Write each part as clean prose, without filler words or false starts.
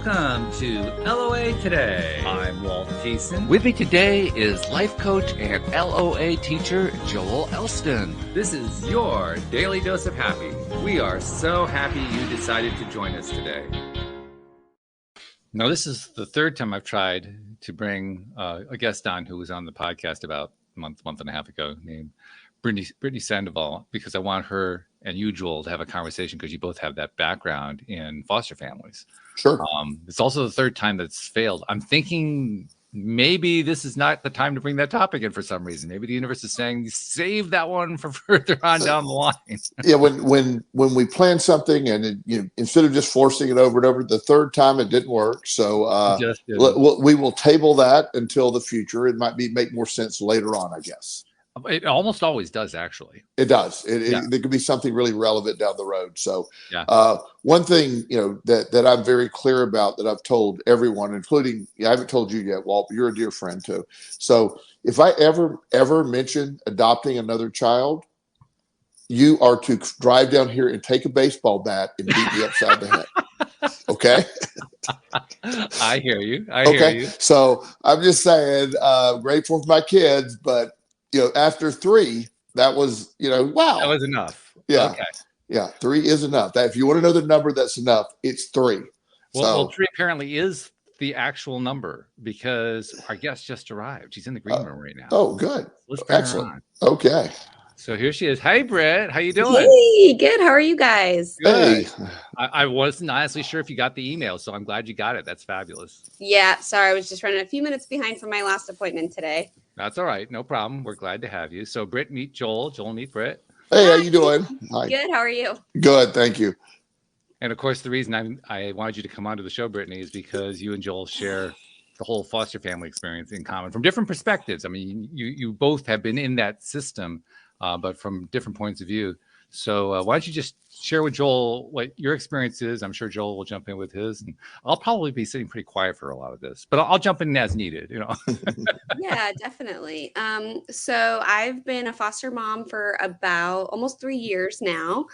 Welcome to LOA Today. I'm Walt Jason. With me today is life coach and LOA teacher Joel Elston. This is your daily dose of happy. We are so happy you decided to join us today. Now, this is the third time I've tried to bring a guest on who was on the podcast about a month and a half ago named Brittany Sandoval, because I want her and you, Joel, to have a conversation because you both have that background in foster families. Sure. It's also the third time that's failed. I'm thinking maybe this is not the time to bring that topic in for some reason. Maybe the universe is saying, save that one for further on down the line. Yeah, when we plan something and instead of just forcing it over and over, the third time it didn't work. So we will table that until the future. It might make more sense later on, I guess. It almost always does, actually. It does. There could be something really relevant down the road. So one thing, that I'm very clear about that I've told everyone, including, I haven't told you yet, Walt, but you're a dear friend too. So if I ever mention adopting another child, you are to drive down here and take a baseball bat and beat me upside the head. Okay? I hear you. I hear you. So I'm just saying, grateful for my kids, but after 3, that was, wow. That was enough. Yeah. Okay. Yeah. 3 is enough. If you want to know the number that's enough, it's 3. Well, 3 apparently is the actual number because our guest just arrived. She's in the green room right now. Oh, good. Let's bring Excellent. her on. Okay. So here she is. Hey, Britt. How you doing? Hey, good. How are you guys? Good. Hey. I wasn't honestly sure if you got the email, so I'm glad you got it. That's fabulous. Yeah. Sorry, I was just running a few minutes behind from my last appointment today. That's all right. No problem. We're glad to have you. So Britt, meet Joel. Joel, meet Britt. Hey, how you doing? Hi. Good. How are you? Good. Thank you. And of course, the reason I wanted you to come onto the show, Brittany, is because you and Joel share the whole foster family experience in common from different perspectives. I mean, you both have been in that system, but from different points of view. So why don't you just share with Joel what your experience is? I'm sure Joel will jump in with his, and I'll probably be sitting pretty quiet for a lot of this, but I'll jump in as needed, Yeah, definitely. So I've been a foster mom for about almost 3 years now.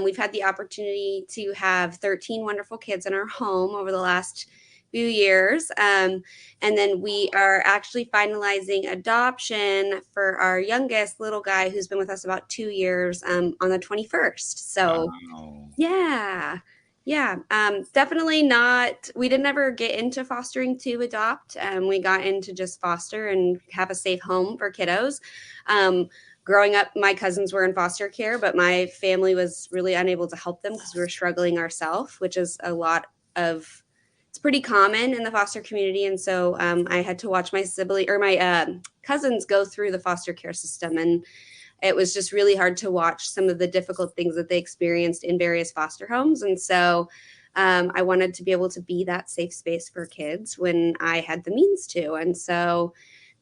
We've had the opportunity to have 13 wonderful kids in our home over the last few years. And then we are actually finalizing adoption for our youngest little guy who's been with us about 2 years on the 21st. So definitely not, we didn't ever get into fostering to adopt. We got into just foster and have a safe home for kiddos. Growing up, my cousins were in foster care, but my family was really unable to help them because we were struggling ourselves, which is it's pretty common in the foster community. And so I had to watch my cousins go through the foster care system. And it was just really hard to watch some of the difficult things that they experienced in various foster homes. And so I wanted to be able to be that safe space for kids when I had the means to. And so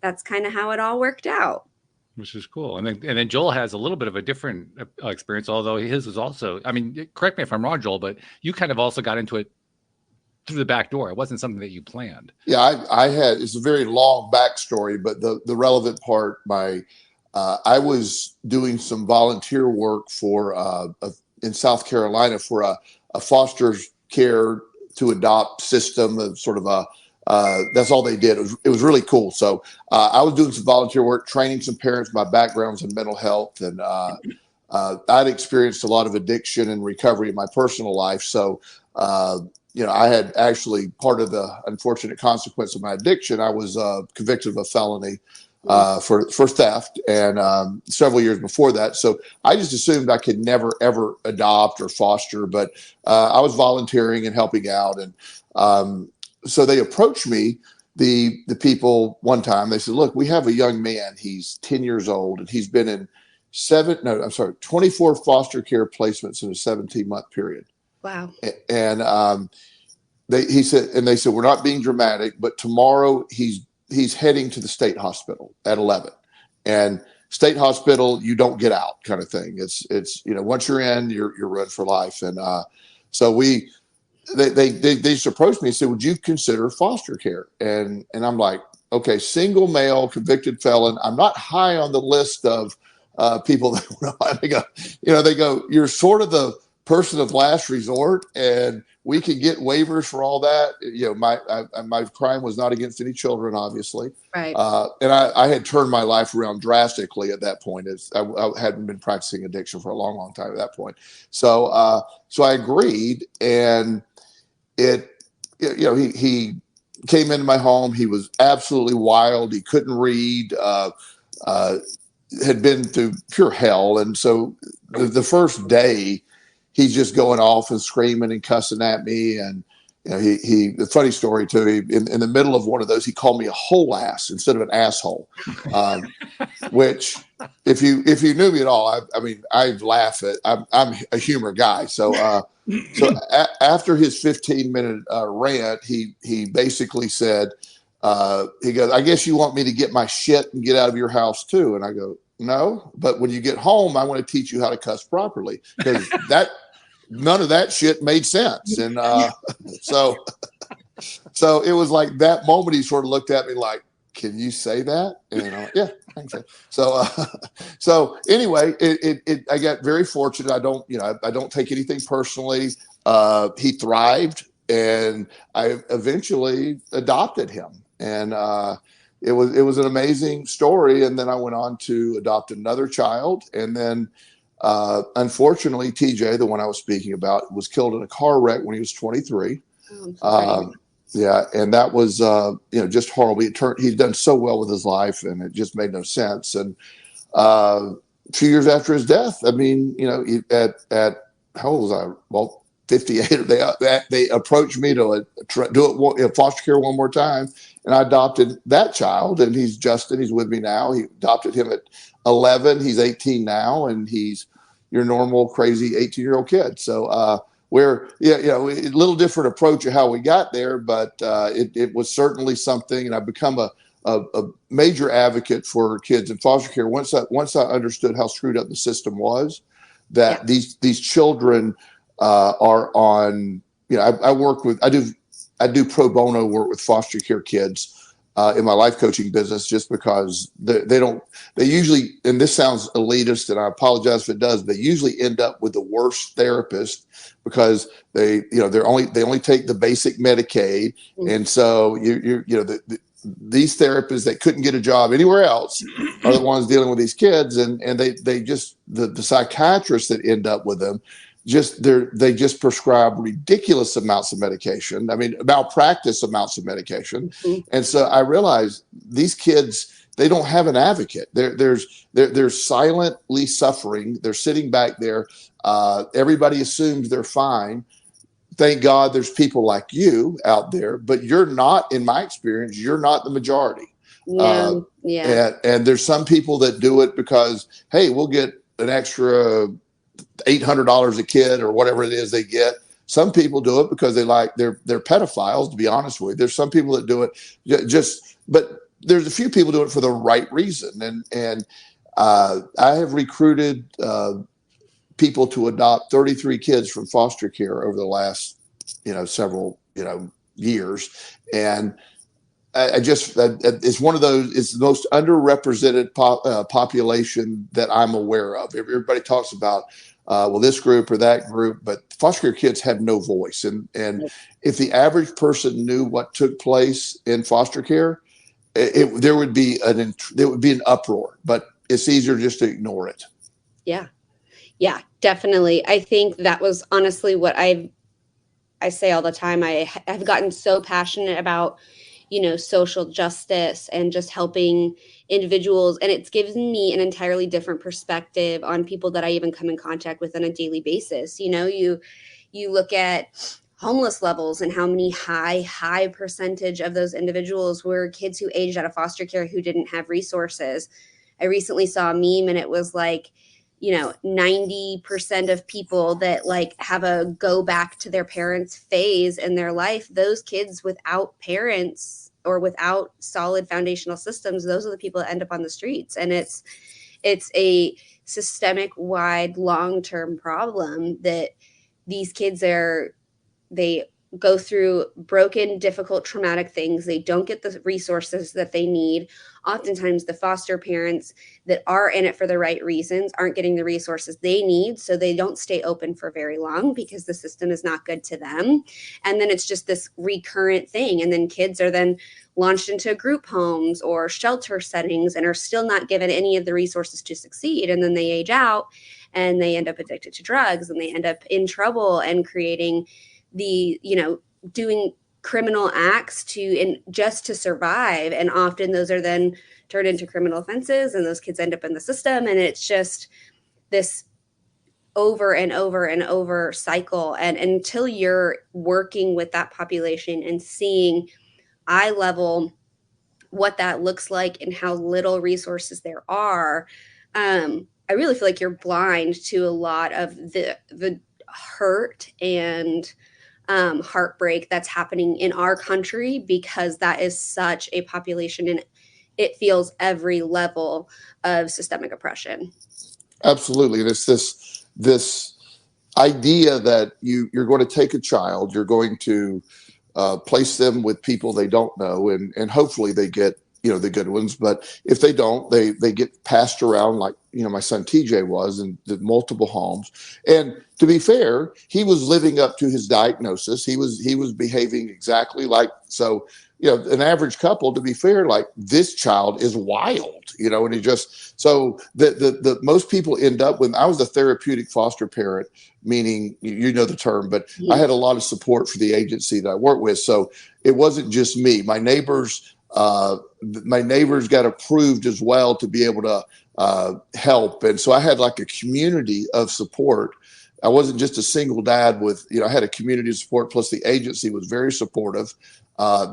that's kind of how it all worked out. Which is cool. And then Joel has a little bit of a different experience, although his was also, I mean, correct me if I'm wrong, Joel, but you kind of also got into it through the back door. It wasn't something that you planned. Yeah, it's a very long backstory, but the relevant part, I was doing some volunteer work for in South Carolina for a foster care to adopt system of sort of that's all they did. It was really cool. So I was doing some volunteer work, training some parents. My background's in mental health, and I'd experienced a lot of addiction and recovery in my personal life. So I had actually, part of the unfortunate consequence of my addiction, I was convicted of a felony for theft, and several years before that. So I just assumed I could never, ever adopt or foster, but I was volunteering and helping out. And so they approached me, the people, one time. They said, look, we have a young man. He's 10 years old, and he's been in 24 foster care placements in a 17-month period. Wow. And they said, we're not being dramatic, but tomorrow he's heading to the state hospital at 11, and state hospital, you don't get out, kind of thing. It's once you're in, you're run for life. And so they just approached me and said, would you consider foster care? And I'm like, okay, single male convicted felon. I'm not high on the list of people that they go, you're sort of the person of last resort, and we could get waivers for all that. You know, my crime was not against any children, obviously. Right. And I had turned my life around drastically at that point. I hadn't been practicing addiction for a long, long time at that point. So, so I agreed, and he came into my home. He was absolutely wild. He couldn't read, had been through pure hell. And so the first day, he's just going off and screaming and cussing at me. And, you know, the funny story too, in the middle of one of those, he called me a whole ass instead of an asshole. Which if you knew me at all, I mean, I laugh at, I'm a humor guy. So, after his 15-minute rant, he basically said, he goes, "I guess you want me to get my shit and get out of your house too." And I go, "No, but when you get home, I want to teach you how to cuss properly, because none of that shit made sense." And so it was like that moment he sort of looked at me like, "Can you say that?" And I'm like, "Yeah, I can say." So anyway, I got very fortunate. I don't take anything personally. He thrived, and I eventually adopted him, and it was an amazing story. And then I went on to adopt another child, and then unfortunately, TJ, the one I was speaking about, was killed in a car wreck when he was 23. Yeah, and that was just horrible. He'd done so well with his life, and it just made no sense. And a few years after his death, I mean, at how old was I? Well, 58. They approached me to do it foster care one more time, and I adopted that child. And he's Justin. He's with me now. He adopted him at 11. He's 18 now, and he's your normal crazy 18-year-old kid. So we're a little different approach of how we got there, but it was certainly something. And I've become a major advocate for kids in foster care once I understood how screwed up the system was. That these children are on. I do pro bono work with foster care kids in my life coaching business, just because they usually, and this sounds elitist, and I apologize if it does, they usually end up with the worst therapist, because they only take the basic Medicaid. And so these therapists that couldn't get a job anywhere else are the ones dealing with these kids, and they just the psychiatrists that end up with them, they just prescribe ridiculous amounts of medication. I mean, malpractice amounts of medication. And so I realized these kids, they don't have an advocate. They're silently suffering. They're sitting back there. Everybody assumes they're fine. Thank God there's people like you out there, but you're not, in my experience, you're not the majority. No. And there's some people that do it because, hey, we'll get an extra $800 a kid or whatever it is they get. Some people do it because they're pedophiles, to be honest with you. There's some people that do it but there's a few people do it for the right reason. And I have recruited people to adopt 33 kids from foster care over the last, several, years. And it's one of those, it's the most underrepresented population that I'm aware of. Everybody talks about, this group or that group, but foster care kids have no voice. And if the average person knew what took place in foster care, there would be an uproar, but it's easier just to ignore it. Yeah, definitely. I think that was honestly what I say all the time. I've gotten so passionate about, social justice and just helping individuals. And it's given me an entirely different perspective on people that I even come in contact with on a daily basis. You look at homeless levels and how many high percentage of those individuals were kids who aged out of foster care who didn't have resources. I recently saw a meme, and it was like, 90% of people that have a go back to their parents phase in their life, those kids without parents or without solid foundational systems, those are the people that end up on the streets. And it's a systemic wide long-term problem that these kids they go through broken, difficult, traumatic things. They don't get the resources that they need. Oftentimes, the foster parents that are in it for the right reasons aren't getting the resources they need. So they don't stay open for very long because the system is not good to them. And then it's just this recurrent thing. And then kids are then launched into group homes or shelter settings and are still not given any of the resources to succeed. And then they age out and they end up addicted to drugs and they end up in trouble and creating doing criminal acts just to survive. And often those are then turned into criminal offenses and those kids end up in the system. And it's just this over and over and over cycle. And until you're working with that population and seeing eye level what that looks like and how little resources there are, I really feel like you're blind to a lot of the hurt and heartbreak that's happening in our country, because that is such a population and it feels every level of systemic oppression. Absolutely. And it's this idea that you're going to take a child, you're going to place them with people they don't know, and hopefully they get the good ones. But if they don't, they get passed around like my son TJ was in the multiple homes. And to be fair, he was living up to his diagnosis. He was behaving exactly like so. An average couple, to be fair, like this child is wild, and he just so the most people end up when I was a therapeutic foster parent, meaning the term, but I had a lot of support for the agency that I worked with. So it wasn't just me. My neighbors got approved as well to be able to help. And so I had like a community of support. I wasn't just a single dad with, I had a community of support, plus the agency was very supportive.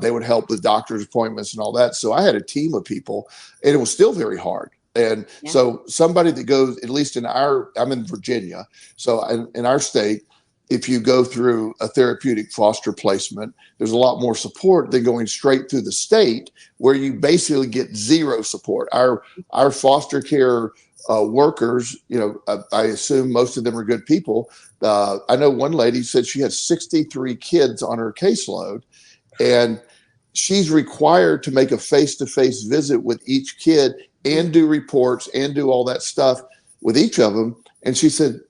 They would help with doctor's appointments and all that. So I had a team of people and it was still very hard. And so somebody that goes, at least I'm in Virginia. So in our state, if you go through a therapeutic foster placement, there's a lot more support than going straight through the state where you basically get zero support. Our foster care workers, I assume most of them are good people. I know one lady said she has 63 kids on her caseload, and she's required to make a face-to-face visit with each kid and do reports and do all that stuff with each of them. And she said,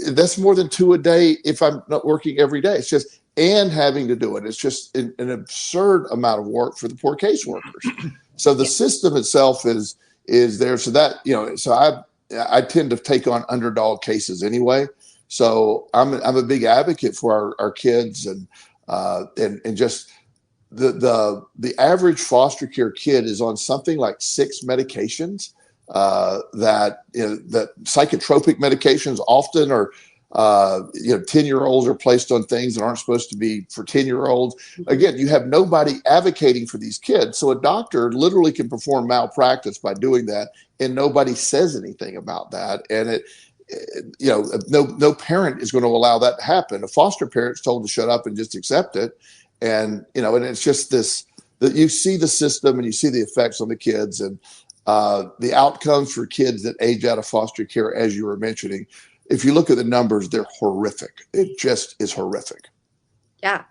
that's more than 2 a day if I'm not working every day. It's just, and having to do it. It's just an absurd amount of work for the poor caseworkers. So the system itself is there. So that, so I tend to take on underdog cases anyway. So I'm a big advocate for our kids and just the average foster care kid is on something like 6 medications. That psychotropic medications often are 10-year-olds are placed on things that aren't supposed to be for 10-year-olds. Again, you have nobody advocating for these kids, so a doctor literally can perform malpractice by doing that, and nobody says anything about that. And no parent is going to allow that to happen. A foster parent's told to shut up and just accept it, and and it's just this that you see the system and you see the effects on the kids and the outcomes for kids that age out of foster care, as you were mentioning. If you look at the numbers, they're horrific. It just is horrific. Yeah,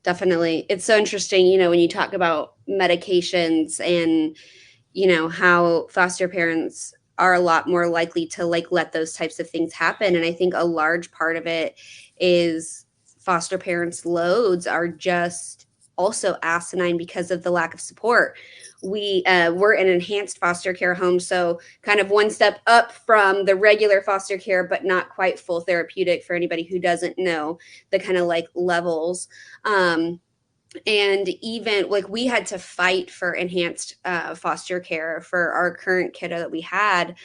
definitely. It's so interesting, when you talk about medications and, how foster parents are a lot more likely to let those types of things happen. And I think a large part of it is foster parents' loads are just also asinine because of the lack of support. We're an enhanced foster care home, so kind of one step up from the regular foster care, but not quite full therapeutic for anybody who doesn't know the kind of levels. And even we had to fight for enhanced foster care for our current kiddo that we had.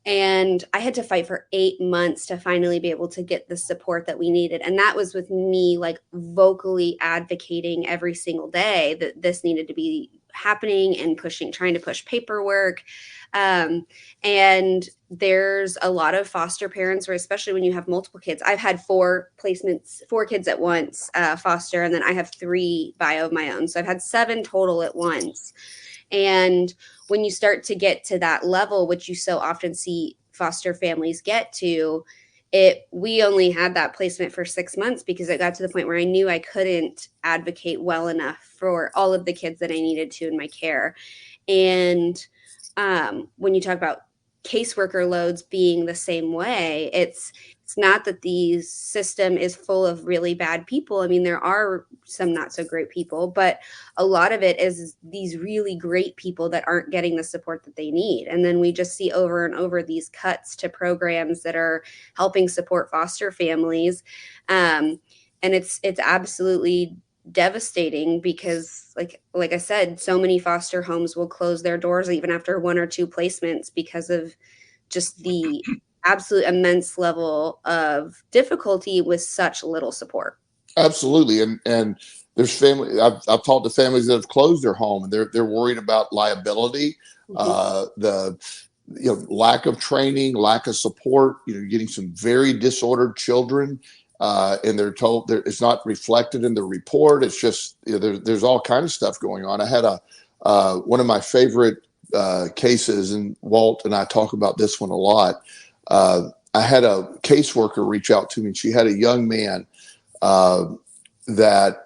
And I had to fight for 8 months to finally be able to get the support that we needed. And that was with me vocally advocating every single day that this needed to be happening and trying to push paperwork. And there's a lot of foster parents where, especially when you have multiple kids, I've had 4 placements, 4 kids at once, foster, and then I have 3 bio of my own. So I've had 7 total at once. And when you start to get to that level, which you so often see foster families get to, we only had that placement for 6 months because it got to the point where I knew I couldn't advocate well enough for all of the kids that I needed to in my care. And when you talk about caseworker loads being the same way, it's not that the system is full of really bad people. I mean, there are some not so great people, but a lot of it is these really great people that aren't getting the support that they need. And then we just see over and over these cuts to programs that are helping support foster families. And it's absolutely devastating because like I said, so many foster homes will close their doors even after 1 or 2 placements because of just the absolute immense level of difficulty with such little support. Absolutely. And there's family, I've talked to families that have closed their home, and they're worried about liability, the lack of training, lack of support, getting some very disordered children. And they're told it's not reflected in the report. It's just, there's all kinds of stuff going on. I had one of my favorite cases, and Walt and I talk about this one a lot. I had a caseworker reach out to me, and she had a young man that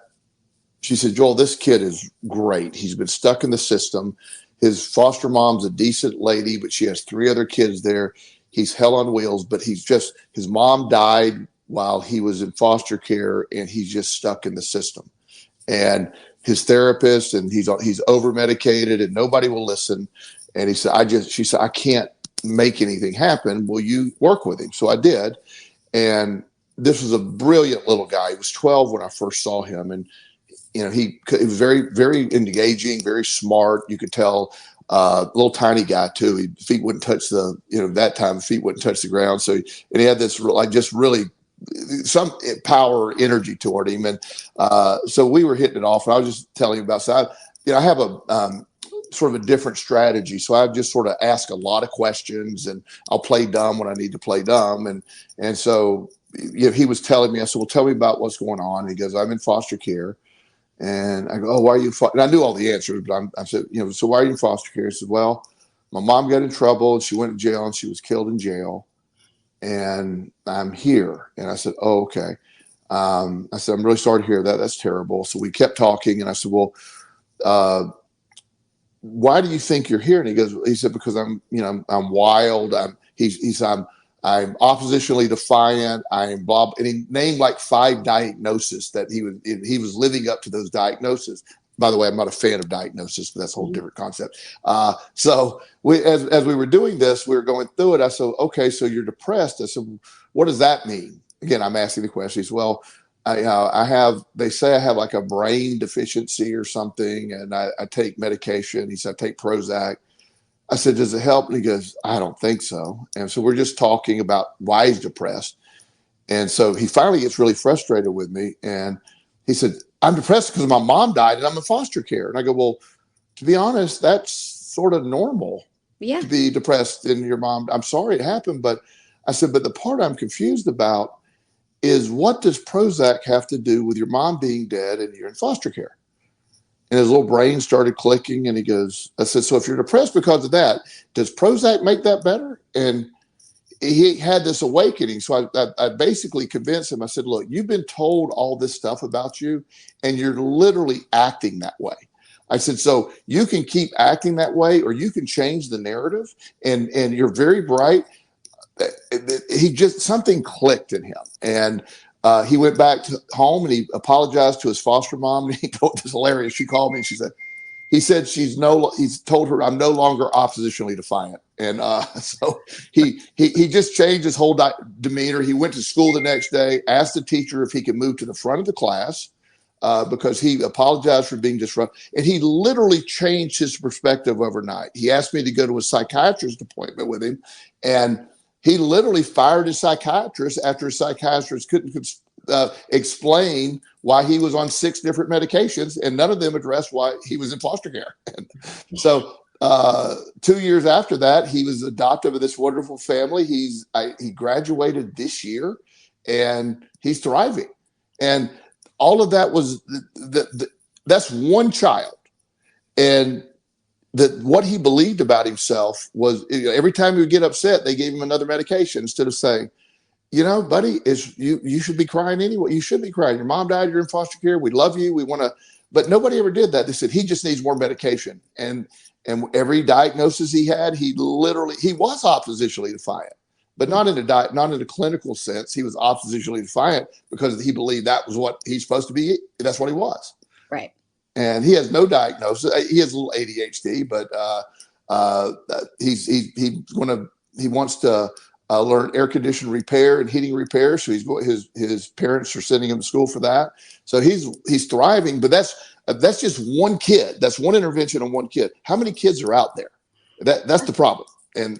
she said, Joel, this kid is great. He's been stuck in the system. His foster mom's a decent lady, but she has 3 other kids there. He's hell on wheels, but his mom died while he was in foster care, and he's just stuck in the system. And his therapist, and he's over medicated, and nobody will listen. And she said, I can't make anything happen. Will you work with him? So I did. And this was a brilliant little guy. He was 12 when I first saw him. And, he was very, very engaging, very smart. You could tell, little tiny guy too. His feet wouldn't touch that time, feet wouldn't touch the ground. So, and he had this just really some power or energy toward him. And so we were hitting it off, and I was just telling him about, so I have a sort of a different strategy. So I just sort of ask a lot of questions, and I'll play dumb when I need to play dumb. And so he was telling me, I said, well, tell me about what's going on. And he goes, I'm in foster care. And I go, oh, why are you? And I knew all the answers, but I said, so why are you in foster care? He said, well, my mom got in trouble, and she went to jail, and she was killed in jail. And I'm here. And I said, oh, okay. I said, I'm really sorry to hear that. That's terrible. So we kept talking, and I said, well, why do you think you're here? And he said, because I'm wild. I'm oppositionally defiant. I'm Bob. And he named like 5 diagnoses that he was living up to those diagnoses. By the way, I'm not a fan of diagnosis, but that's a whole different concept. So as we were doing this, we were going through it. I said, okay, so you're depressed. I said, what does that mean? Again, I'm asking the question. He said, well, they say I have like a brain deficiency or something, and I take medication. He said, I take Prozac. I said, does it help? And he goes, I don't think so. And so we're just talking about why he's depressed. And so he finally gets really frustrated with me. And he said, I'm depressed because my mom died and I'm in foster care. And I go, well, to be honest, that's sort of normal to be depressed in your mom. I'm sorry it happened. But I said, but the part I'm confused about is, what does Prozac have to do with your mom being dead and you're in foster care? And his little brain started clicking, and he goes, I said, so if you're depressed because of that, does Prozac make that better? And he had this awakening. So I basically convinced him. I said, look, you've been told all this stuff about you, and you're literally acting that way. I said, so you can keep acting that way, or you can change the narrative, and you're very bright. Something clicked in him. And he went back home, and he apologized to his foster mom. And he told this hilarious. She called me, and he said he's told her, I'm no longer oppositionally defiant. And so he just changed his whole demeanor. He went to school the next day, asked the teacher if he could move to the front of the class because he apologized for being disruptive. And he literally changed his perspective overnight. He asked me to go to a psychiatrist appointment with him, and he literally fired his psychiatrist after his psychiatrist couldn't explain why he was on 6 different medications, and none of them addressed why he was in foster care. So 2 years after that, he was adopted of this wonderful family. He graduated this year, and he's thriving. And all of that was that's one child. And what he believed about himself was, every time he would get upset, they gave him another medication instead of saying, buddy, you should be crying anyway. You should be crying. Your mom died. You're in foster care. We love you. We want to, but nobody ever did that. They said he just needs more medication. And every diagnosis he had, he was oppositionally defiant, but not in a clinical sense. He was oppositionally defiant because he believed that was what he's supposed to be. That's what he was. Right. And he has no diagnosis. He has a little ADHD, but he wants to learn air conditioning repair and heating repair. So his parents are sending him to school for that. So he's thriving. But that's just one kid. That's one intervention on one kid. How many kids are out there? That's the problem. And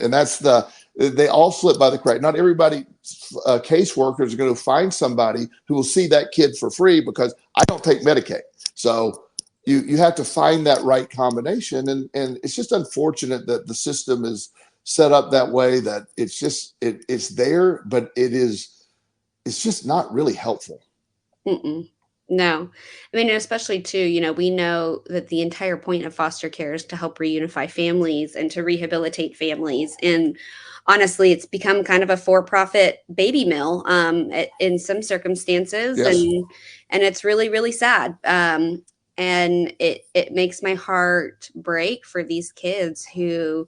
they all slip by the crack. Not everybody, caseworkers are going to find somebody who will see that kid for free because I don't take Medicaid. So you have to find that right combination. And it's just unfortunate that the system is set up that way, that it's there, but it's just not really helpful. Mm-mm. No. I mean, especially too, we know that the entire point of foster care is to help reunify families and to rehabilitate families. And honestly, it's become kind of a for-profit baby mill in some circumstances. Yes. And it's really, really sad. And it makes my heart break for these kids who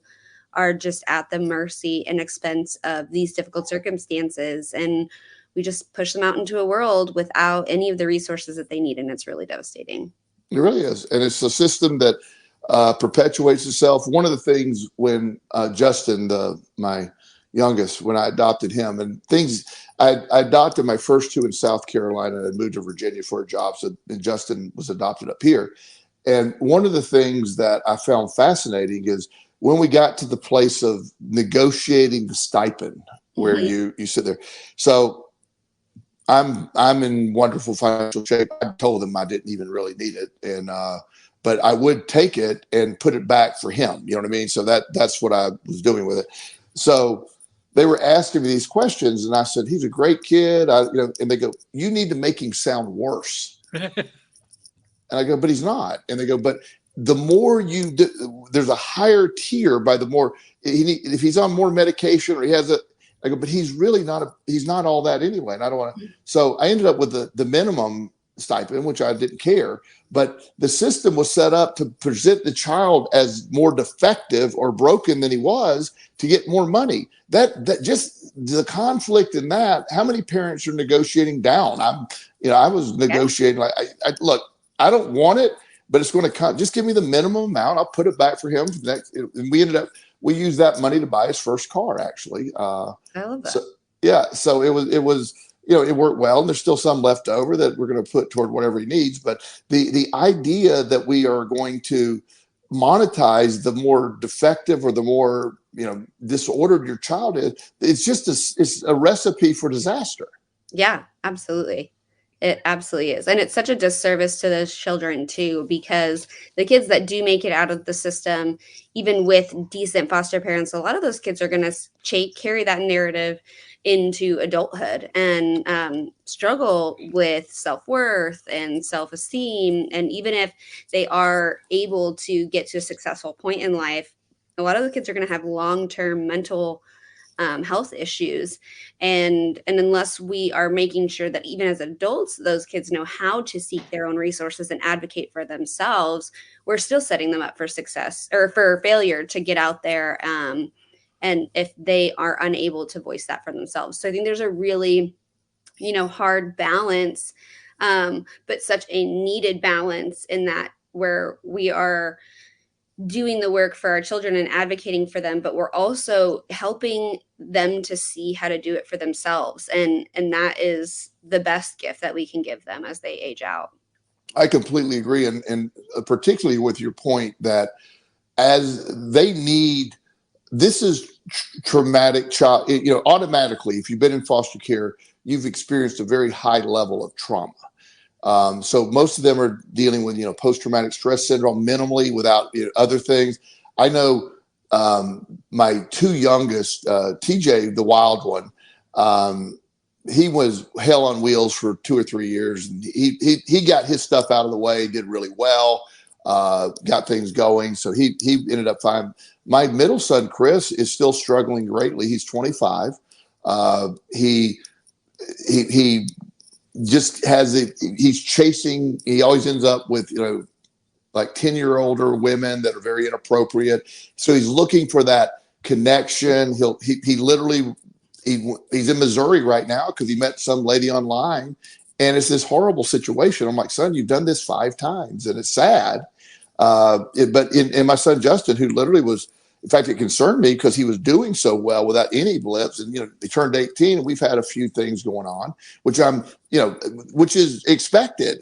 are just at the mercy and expense of these difficult circumstances. And we just push them out into a world without any of the resources that they need. And it's really devastating. It really is. And it's a system that perpetuates itself. One of the things when Justin, my youngest, when I adopted him, I adopted my first two in South Carolina and moved to Virginia for a job. So and Justin was adopted up here. And one of the things that I found fascinating is when we got to the place of negotiating the stipend, where you sit there. So I'm in wonderful financial shape. I told them I didn't even really need it. But I would take it and put it back for him. You know what I mean? So that's what I was doing with it. So they were asking me these questions and I said, he's a great kid. And they go, you need to make him sound worse. And I go, but he's not. And they go, but the more you do, there's a higher tier by the more if he's on more medication or he has I go, but he's really he's not all that anyway. And I don't want to. So I ended up with the minimum stipend, which I didn't care. But the system was set up to present the child as more defective or broken than he was to get more money. That just the conflict in that. How many parents are negotiating down? I was negotiating like, look, I don't want it, but it's going to come. Just give me the minimum amount. I'll put it back for him. And we used that money to buy his first car, actually. I love that. So, yeah. So it was, it worked well. And there's still some left over that we're going to put toward whatever he needs. But the idea that we are going to monetize the more defective or the more, disordered your child is, it's a recipe for disaster. Yeah, absolutely. It absolutely is. And it's such a disservice to those children too, because the kids that do make it out of the system, even with decent foster parents, a lot of those kids are going to carry that narrative into adulthood and struggle with self-worth and self-esteem. And even if they are able to get to a successful point in life, a lot of the kids are going to have long-term mental health issues. And unless we are making sure that even as adults, those kids know how to seek their own resources and advocate for themselves, we're still setting them up for success or for failure to get out there. And if they are unable to voice that for themselves. So I think there's a really, hard balance, but such a needed balance in that where we are doing the work for our children and advocating for them, but we're also helping them to see how to do it for themselves. And that is the best gift that we can give them as they age out. I completely agree. And particularly with your point that as they need, this is traumatic child, automatically, if you've been in foster care, you've experienced a very high level of trauma. So most of them are dealing with, post-traumatic stress syndrome minimally without other things. I know my two youngest, TJ, the wild one, he was hell on wheels for 2 or 3 years. And he got his stuff out of the way, did really well, got things going. So he ended up fine. My middle son, Chris, is still struggling greatly. He's 25. He he just has it. He's chasing. He always ends up with, like 10-year older women that are very inappropriate. So he's looking for that connection. He literally, he's in Missouri right now because he met some lady online, and it's this horrible situation. I'm like, son, you've done this 5 times, and it's sad. But in my son Justin, who literally was, in fact, it concerned me because he was doing so well without any blips, and he turned 18, and we've had a few things going on, which which is expected.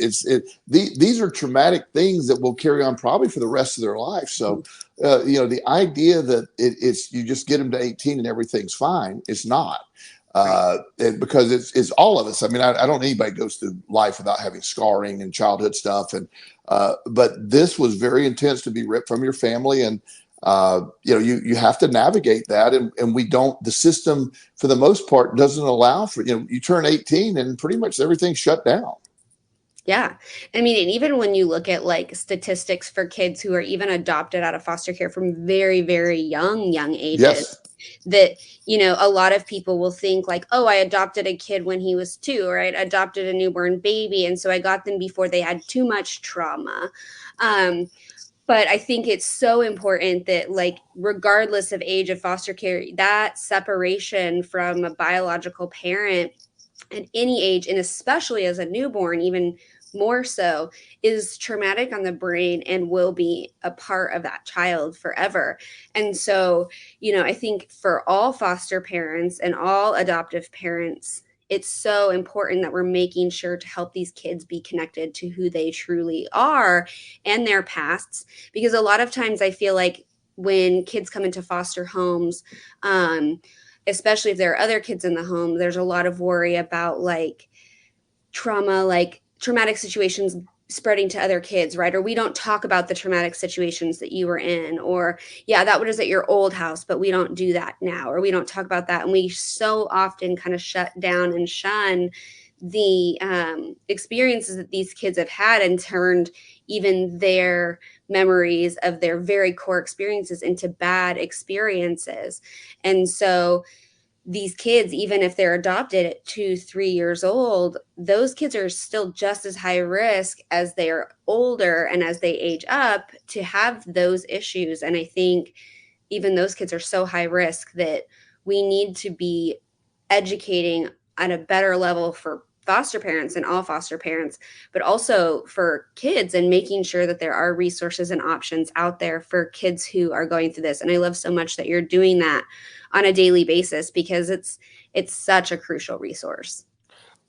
These are traumatic things that will carry on probably for the rest of their life. So, the idea that it's you just get them to 18 and everything's fine, it's not. Because it's all of us. I mean, I don't know anybody goes through life without having scarring and childhood stuff. And, but this was very intense to be ripped from your family. And, you have to navigate that. And we don't, the system for the most part doesn't allow for, you turn 18 and pretty much everything's shut down. Yeah. I mean, and even when you look at like statistics for kids who are even adopted out of foster care from very, very young ages. Yes. That, a lot of people will think like, oh, I adopted a kid when he was 2, or I adopted a newborn baby, and so I got them before they had too much trauma. But I think it's so important that, like, regardless of age of foster care, that separation from a biological parent at any age, and especially as a newborn, even more so, is traumatic on the brain and will be a part of that child forever. And so, I think for all foster parents and all adoptive parents, it's so important that we're making sure to help these kids be connected to who they truly are and their pasts. Because a lot of times I feel like when kids come into foster homes, especially if there are other kids in the home, there's a lot of worry about like trauma, like traumatic situations spreading to other kids, right? Or we don't talk about the traumatic situations that you were in, or that was at your old house, but we don't do that now, or we don't talk about that. And we so often kind of shut down and shun the experiences that these kids have had, and turned even their memories of their very core experiences into bad experiences. And so these kids, even if they're adopted at 2-3 years old, those kids are still just as high risk as they are older and as they age up to have those issues. And I think even those kids are so high risk that we need to be educating at a better level for foster parents and all foster parents, but also for kids, and making sure that there are resources and options out there for kids who are going through this. And I love so much that you're doing that on a daily basis, because it's such a crucial resource.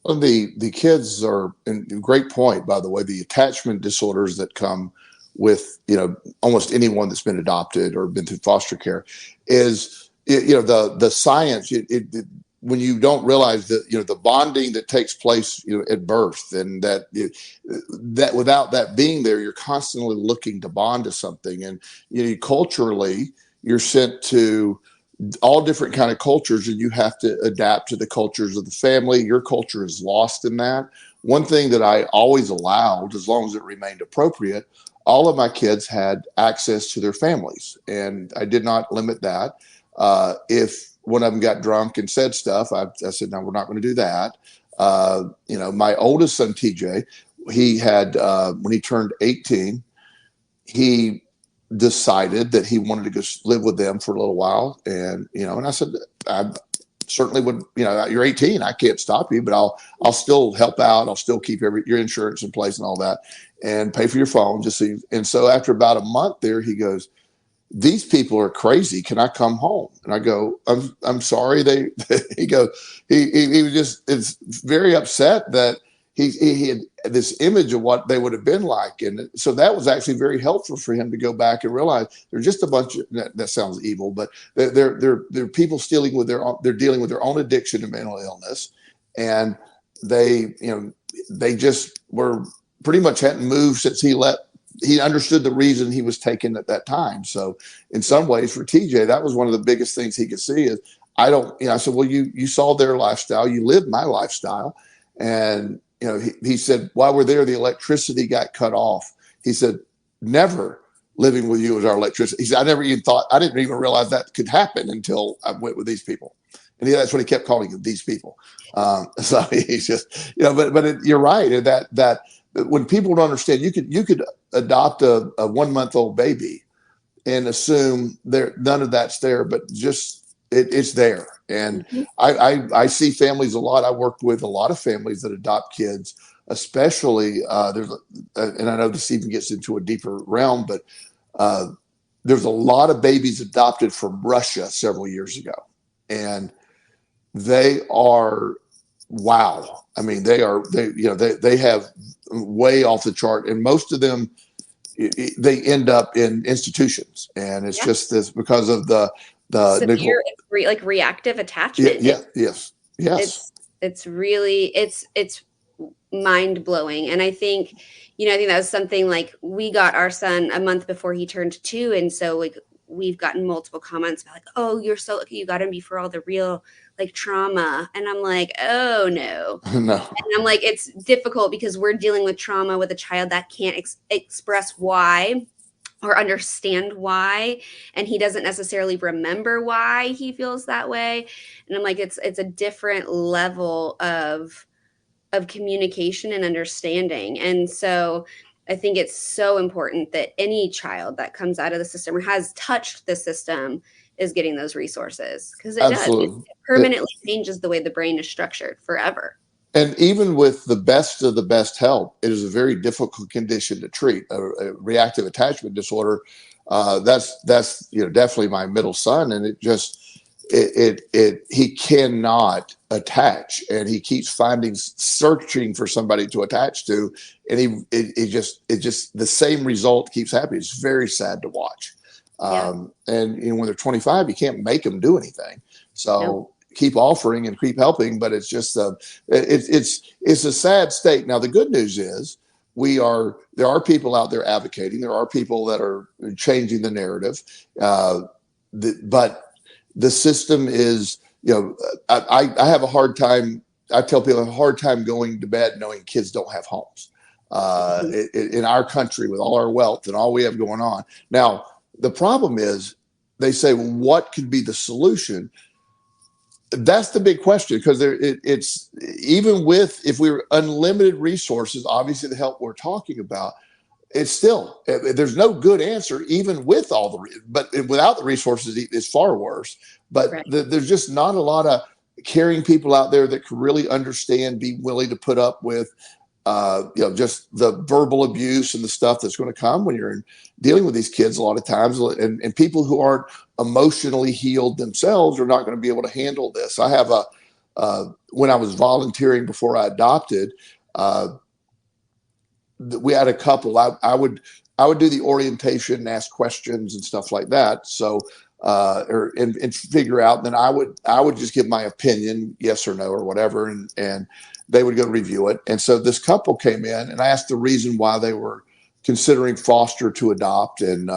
Well, the kids are, and great point, by the way, the attachment disorders that come with, almost anyone that's been adopted or been through foster care is, the science, when you don't realize that, the bonding that takes place, at birth, and that without that being there, you're constantly looking to bond to something. And, culturally, you're sent to all different kind of cultures, and you have to adapt to the cultures of the family. Your culture is lost in that. One thing that I always allowed, as long as it remained appropriate, all of my kids had access to their families, and I did not limit that. If one of them got drunk and said stuff, I said, no, we're not going to do that. My oldest son, TJ, he had, when he turned 18, he decided that he wanted to go live with them for a little while. And, and I said, I certainly would, you're 18, I can't stop you, but I'll still help out. I'll still keep your insurance in place and all that, and pay for your phone. And so after about a month there, he goes, these people are crazy. Can I come home? And I go, I'm sorry. He was just, it's very upset that he had this image of what they would have been like. And so that was actually very helpful for him to go back and realize they're just a bunch of, that sounds evil, but they're people dealing with their own addiction and mental illness. And they just were pretty much hadn't moved since he understood the reason he was taken at that time. So in some ways for TJ, that was one of the biggest things he could see is I said, well, you saw their lifestyle, you lived my lifestyle. And, he said, while we're there, the electricity got cut off. He said, never living with you was our electricity. He said, I didn't even realize that could happen until I went with these people. And that's what he kept calling them, these people. So he's just, you're right. And that when people don't understand, you could adopt a 1 month old baby and assume none of that's there, but just it's there. And I see families a lot. I work with a lot of families that adopt kids, especially and I know this even gets into a deeper realm, but there's a lot of babies adopted from Russia several years ago, and they are, wow. I mean, they have way off the chart, and most of them, they end up in institutions, and it's just this because of the severe like reactive attachment. Yes. It's really it's mind blowing. And I think that was something like we got our son a month before he turned 2, and so like we've gotten multiple comments about like, oh, you're so lucky you got him before all the real like trauma. And I'm like, oh no. No. And I'm like, it's difficult because we're dealing with trauma with a child that can't express why or understand why, and he doesn't necessarily remember why he feels that way. And I'm like, it's a different level of communication and understanding. And so I think it's so important that any child that comes out of the system or has touched the system is getting those resources, because it Absolutely. does. It permanently changes the way the brain is structured forever. And even with the best of the best help, it is a very difficult condition to treat. A reactive attachment disorder. That's definitely my middle son, and he cannot attach, and he keeps searching for somebody to attach to, and it just the same result keeps happening. It's very sad to watch. And when they're 25, you can't make them do anything. So keep offering and keep helping, but it's just it's a sad state. Now the good news is there are people out there advocating. There are people that are changing the narrative, but the system is, I have a hard time. I tell people I have a hard time going to bed knowing kids don't have homes in our country with all our wealth and all we have going on. Now, the problem is they say, well, what could be the solution? That's the big question, because it's even if we were unlimited resources, obviously the help we're talking about, it's still, there's no good answer, even with but without the resources, it's far worse. But there's just not a lot of caring people out there that can really understand, be willing to put up with, just the verbal abuse and the stuff that's going to come when you're dealing with these kids a lot of times. And people who aren't emotionally healed themselves are not going to be able to handle this. I have when I was volunteering before I adopted, we had a couple. I would do the orientation and ask questions and stuff like that. So, and figure out. And then I would just give my opinion, yes or no or whatever, and they would go review it. And so this couple came in, and I asked the reason why they were considering foster to adopt, and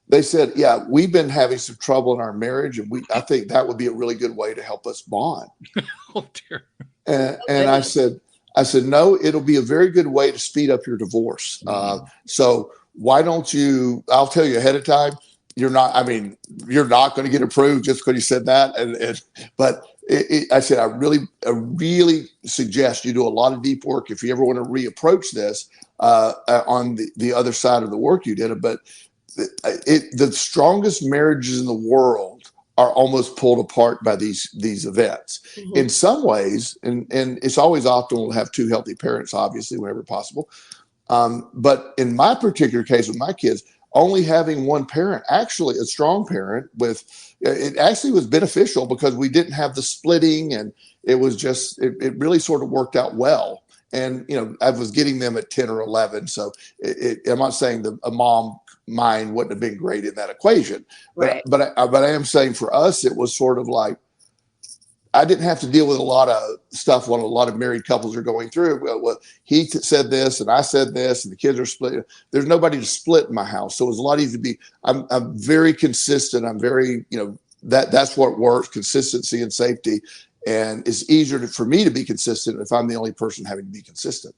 they said, "Yeah, we've been having some trouble in our marriage, and I think that would be a really good way to help us bond." Oh dear. And I said, no, it'll be a very good way to speed up your divorce. So why don't I'll tell you ahead of time, you're not going to get approved just because you said that. But I said, I really suggest you do a lot of deep work if you ever want to reapproach this on the other side of the work you did. But the strongest marriages in the world are almost pulled apart by these events. Mm-hmm. In some ways, and it's always optimal to have two healthy parents, obviously, whenever possible. But in my particular case with my kids, only having one parent, actually a strong parent, it actually was beneficial because we didn't have the splitting, and it was just, it really sort of worked out well. And, I was getting them at 10 or 11. So I'm not saying a mom mind wouldn't have been great in that equation, right. But I am saying for us, it was sort of like, I didn't have to deal with a lot of stuff what a lot of married couples are going through. Well, he said this and I said this, and the kids are split. There's nobody to split in my house. So it was a lot easier to be, I'm very consistent. I'm very, that's what works, consistency and safety. And it's easier for me to be consistent if I'm the only person having to be consistent.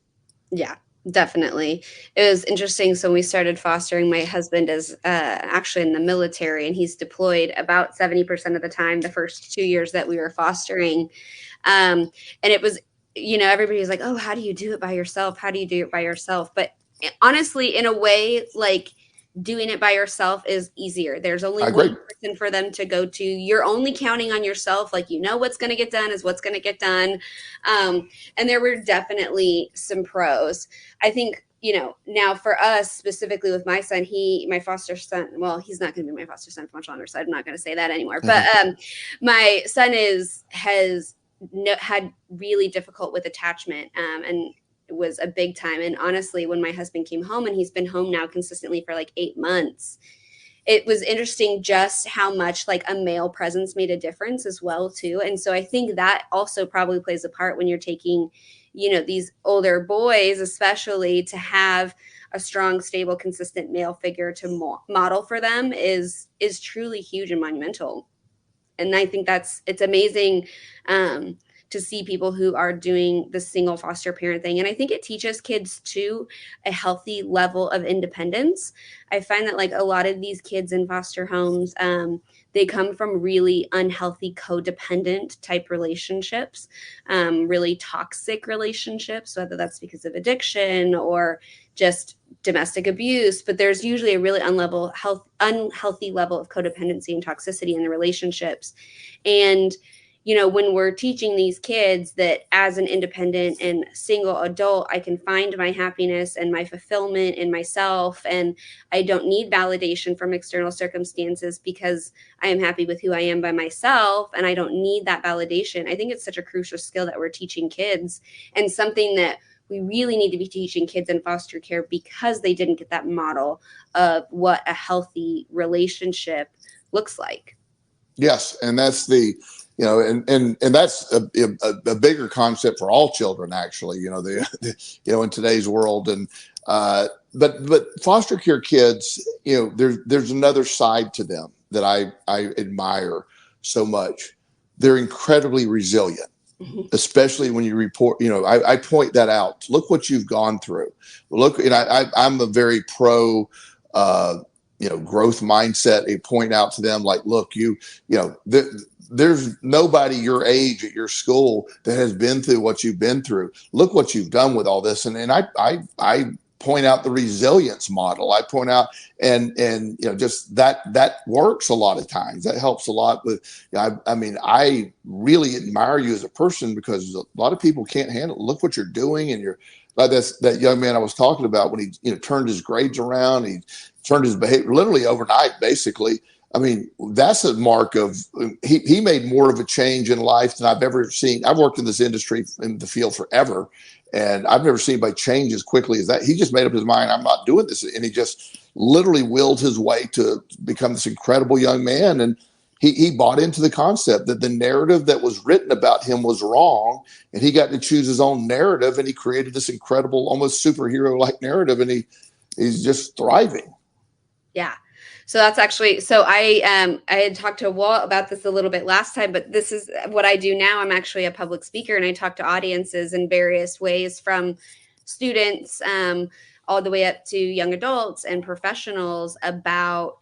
Yeah. Definitely. It was interesting. So when we started fostering, my husband is actually in the military, and he's deployed about 70% of the time the first 2 years that we were fostering. And it was, everybody was like, oh, how do you do it by yourself? How do you do it by yourself? But honestly, in a way, like, doing it by yourself is easier. There's only I one agree. person for them to go to. You're only counting on yourself. Like, what's going to get done is what's going to get done. And there were definitely some pros. I think, now for us specifically with my son, my foster son, well, he's not going to be my foster son for much longer, so I'm not going to say that anymore. But my son has had really difficult with attachment, and it was a big time. And honestly, when my husband came home, and he's been home now consistently for like 8 months, it was interesting just how much like a male presence made a difference as well too. And so I think that also probably plays a part when you're taking, these older boys, especially, to have a strong, stable, consistent male figure to model for them is truly huge and monumental. And I think it's amazing to see people who are doing the single foster parent thing. And I think it teaches kids too a healthy level of independence. I find that like a lot of these kids in foster homes, they come from really unhealthy codependent type relationships, really toxic relationships, whether that's because of addiction or just domestic abuse. But there's usually a really unhealthy level of codependency and toxicity in the relationships. And when we're teaching these kids that as an independent and single adult, I can find my happiness and my fulfillment in myself, and I don't need validation from external circumstances because I am happy with who I am by myself, and I don't need that validation. I think it's such a crucial skill that we're teaching kids, and something that we really need to be teaching kids in foster care because they didn't get that model of what a healthy relationship looks like. Yes, and that's and that's a bigger concept for all children, actually. In today's world, and but foster care kids, there's another side to them that I admire so much. They're incredibly resilient, especially when you report. I point that out. Look what you've gone through. Look, and I'm a very pro. Growth mindset. A point out to them like, look, there's nobody your age at your school that has been through what you've been through. Look what you've done with all this. And I point out the resilience model. I point out and just that works a lot of times. That helps a lot with. I really admire you as a person because a lot of people can't handle it. Look what you're doing, and you're like that young man I was talking about when he turned his grades around. He turned his behavior literally overnight, basically. I mean, that's a mark of he made more of a change in life than I've ever seen. I've worked in this industry in the field forever, and I've never seen anybody change as quickly as that. He just made up his mind, I'm not doing this. And he just literally willed his way to become this incredible young man. And he bought into the concept that the narrative that was written about him was wrong, and he got to choose his own narrative, and he created this incredible, almost superhero-like narrative, and he's just thriving. Yeah. So that's actually, so I had talked to Walt about this a little bit last time, but this is what I do now. I'm actually a public speaker, and I talk to audiences in various ways, from students all the way up to young adults and professionals, about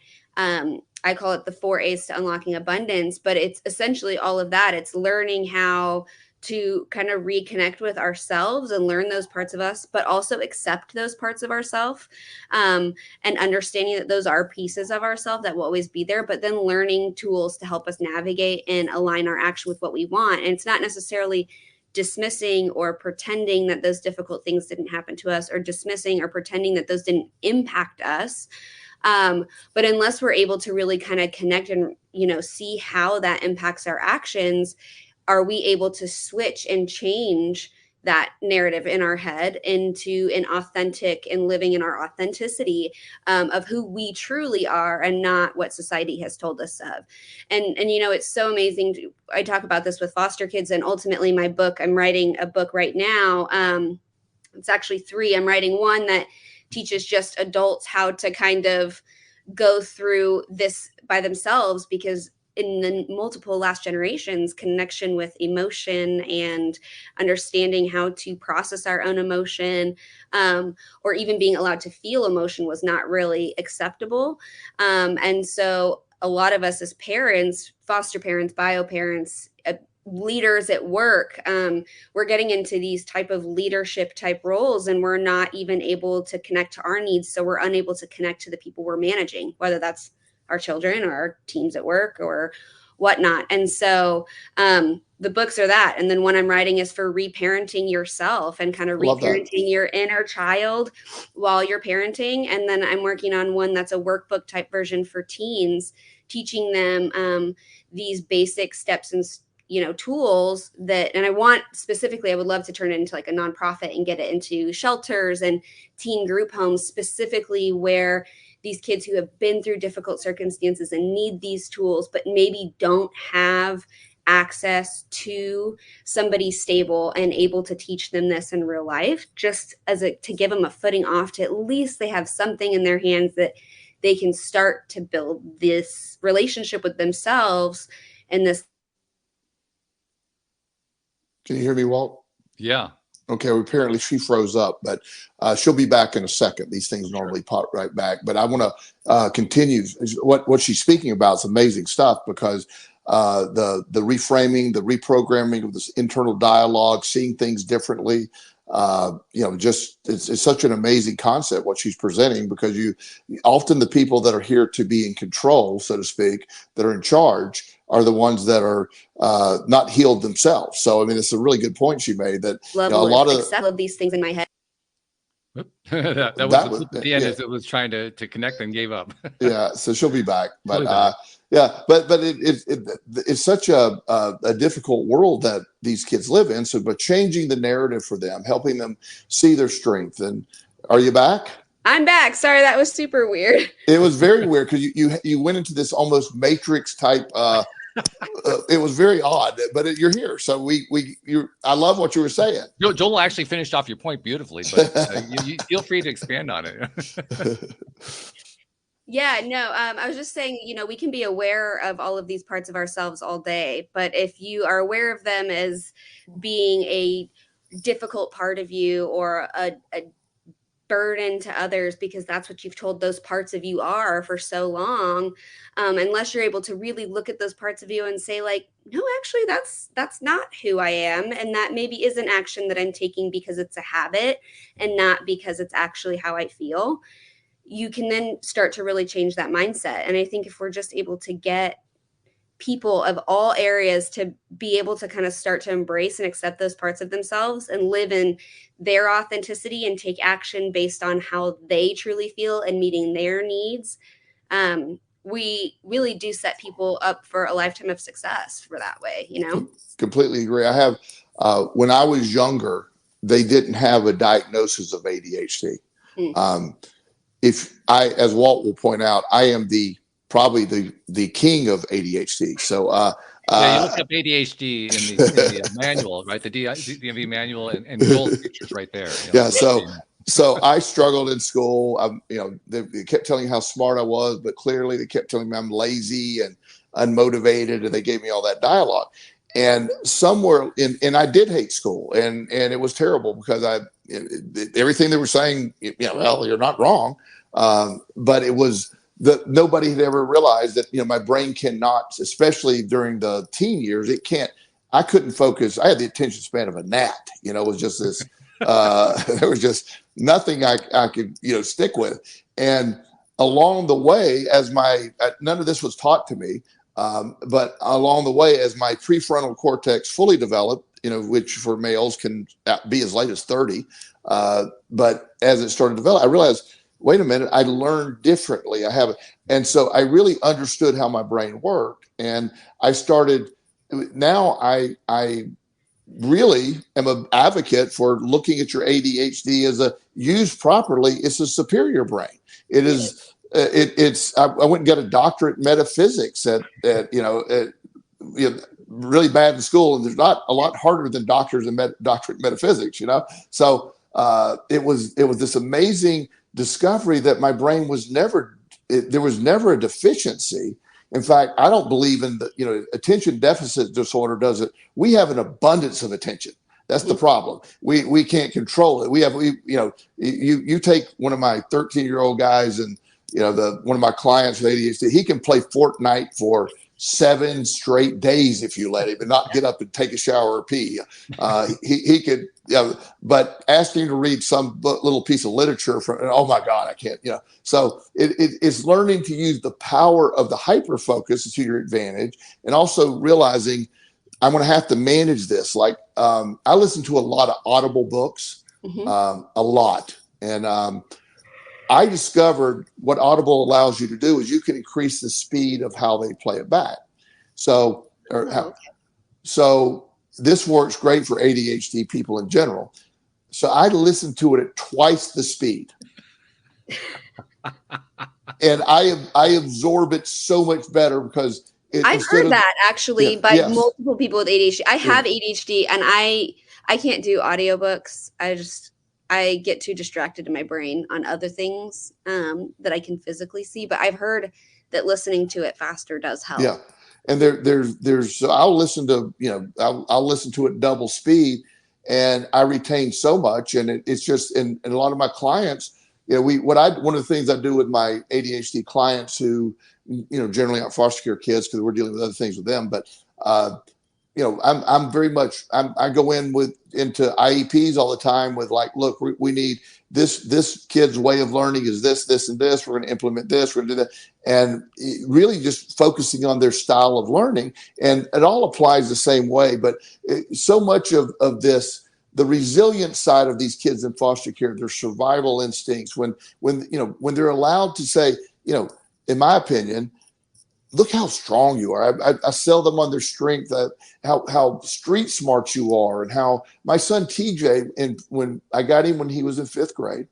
I call it the 4 A's to unlocking abundance, but it's essentially all of that. It's learning how to kind of reconnect with ourselves and learn those parts of us, but also accept those parts of ourselves, and understanding that those are pieces of ourselves that will always be there, but then learning tools to help us navigate and align our action with what we want. And it's not necessarily dismissing or pretending that those difficult things didn't happen to us, or dismissing or pretending that those didn't impact us. But unless we're able to really kind of connect and, see how that impacts our actions, are we able to switch and change that narrative in our head into an authentic and living in our authenticity of who we truly are, and not what society has told us of. And it's so amazing. I talk about this with foster kids, and ultimately my book, I'm writing a book right now. It's actually 3. I'm writing one that teaches just adults how to kind of go through this by themselves, because in the multiple last generations, connection with emotion and understanding how to process our own emotion, or even being allowed to feel emotion was not really acceptable. And so a lot of us as parents, foster parents, bio parents, leaders at work, we're getting into these type of leadership type roles, and we're not even able to connect to our needs. So we're unable to connect to the people we're managing, whether that's our children or our teams at work or whatnot. And so the books are that. And then one I'm writing is for reparenting yourself and kind of reparenting your inner child while you're parenting. And then I'm working on one that's a workbook type version for teens, teaching them these basic steps and tools that, and I would love to turn it into like a nonprofit and get it into shelters and teen group homes, specifically where these kids who have been through difficult circumstances and need these tools, but maybe don't have access to somebody stable and able to teach them this in real life, just to give them a footing off, to at least they have something in their hands that they can start to build this relationship with themselves and this. Can you hear me, Walt? Yeah. Okay, well, apparently she froze up, but she'll be back in a second. These things normally pop right back. But I want to continue. What she's speaking about is amazing stuff, because the reframing, the reprogramming of this internal dialogue, seeing things differently, just it's such an amazing concept what she's presenting, because often the people that are here to be in control, so to speak, that are in charge, are the ones that are not healed themselves. So, I mean, it's a really good point she made, that a lot of these things in my head. that was at the end, as it was trying to connect and gave up. Yeah, so she'll be back. But it's such a difficult world that these kids live in. So, but changing the narrative for them, helping them see their strength. And are you back? I'm back. Sorry, that was super weird. It was very weird, because you went into this almost Matrix type. It was very odd, but you're here, so I love what you were saying. Joel actually finished off your point beautifully, but you feel free to expand on it. Yeah, no, I was just saying, we can be aware of all of these parts of ourselves all day, but if you are aware of them as being a difficult part of you or a burden to others, because that's what you've told those parts of you are for so long, unless you're able to really look at those parts of you and say, like, no, actually that's not who I am, and that maybe is an action that I'm taking because it's a habit and not because it's actually how I feel, you can then start to really change that mindset. And I think if we're just able to get people of all areas to be able to kind of start to embrace and accept those parts of themselves and live in their authenticity and take action based on how they truly feel and meeting their needs, we really do set people up for a lifetime of success for that way, Completely agree. I have, when I was younger, they didn't have a diagnosis of ADHD. As Walt will point out, I am probably the king of ADHD. So, you look up ADHD in the manual, right? The DMV manual, and Joel's picture's right there. Yeah. So I struggled in school. They kept telling me how smart I was, but clearly they kept telling me I'm lazy and unmotivated, and they gave me all that dialogue. And somewhere and I did hate school, and it was terrible, because everything they were saying, well, you're not wrong. But it was nobody had ever realized that, my brain cannot, especially during the teen years, I couldn't focus. I had the attention span of a gnat, it was just this, there was just nothing I could, stick with. And along the way, none of this was taught to me. But along the way, as my prefrontal cortex fully developed, which for males can be as late as 30. But as it started to develop, I realized, wait a minute, I learned differently. And so I really understood how my brain worked. And now I really am an advocate for looking at your ADHD as used properly. It's a superior brain. It is. I went and got a doctorate in metaphysics at really bad in school, and there's not a lot harder than doctors and doctorate in metaphysics, So it was this amazing discovery that my brain was there was never a deficiency. In fact, I don't believe in attention deficit disorder does it. We have an abundance of attention. That's the problem. We can't control it. You take one of my 13-year-old guys and one of my clients with ADHD, he can play Fortnite for 7 straight days if you let him, and not get up and take a shower or pee. He could, but asking him to read some little piece of literature oh my God, I can't. So it's learning to use the power of the hyper focus to your advantage, and also realizing I'm going to have to manage this. Like I listen to a lot of Audible books, a lot, and I discovered what Audible allows you to do is you can increase the speed of how they play it back. So this works great for ADHD people in general. So I listen to it at twice the speed. And I absorb it so much better because I've heard that actually by multiple people with ADHD. I have ADHD and I can't do audiobooks. I get too distracted in my brain on other things that I can physically see. But I've heard that listening to it faster does help. Yeah, and there's I'll listen to I'll listen to it double speed, and I retain so much. And it's just and a lot of my clients, one of the things I do with my ADHD clients who generally aren't foster care kids because we're dealing with other things with them, but I'm very much I go into IEPs all the time with like, look, we need this kid's way of learning is this, and this. We're going to implement this. We're going to do that, and really just focusing on their style of learning. And it all applies the same way. But so much of this, the resilient side of these kids in foster care, their survival instincts, when they're allowed to say, in my opinion, look how strong you are. I sell them on their strength, how street smart you are, and how my son TJ, and when I got him when he was in 5th grade,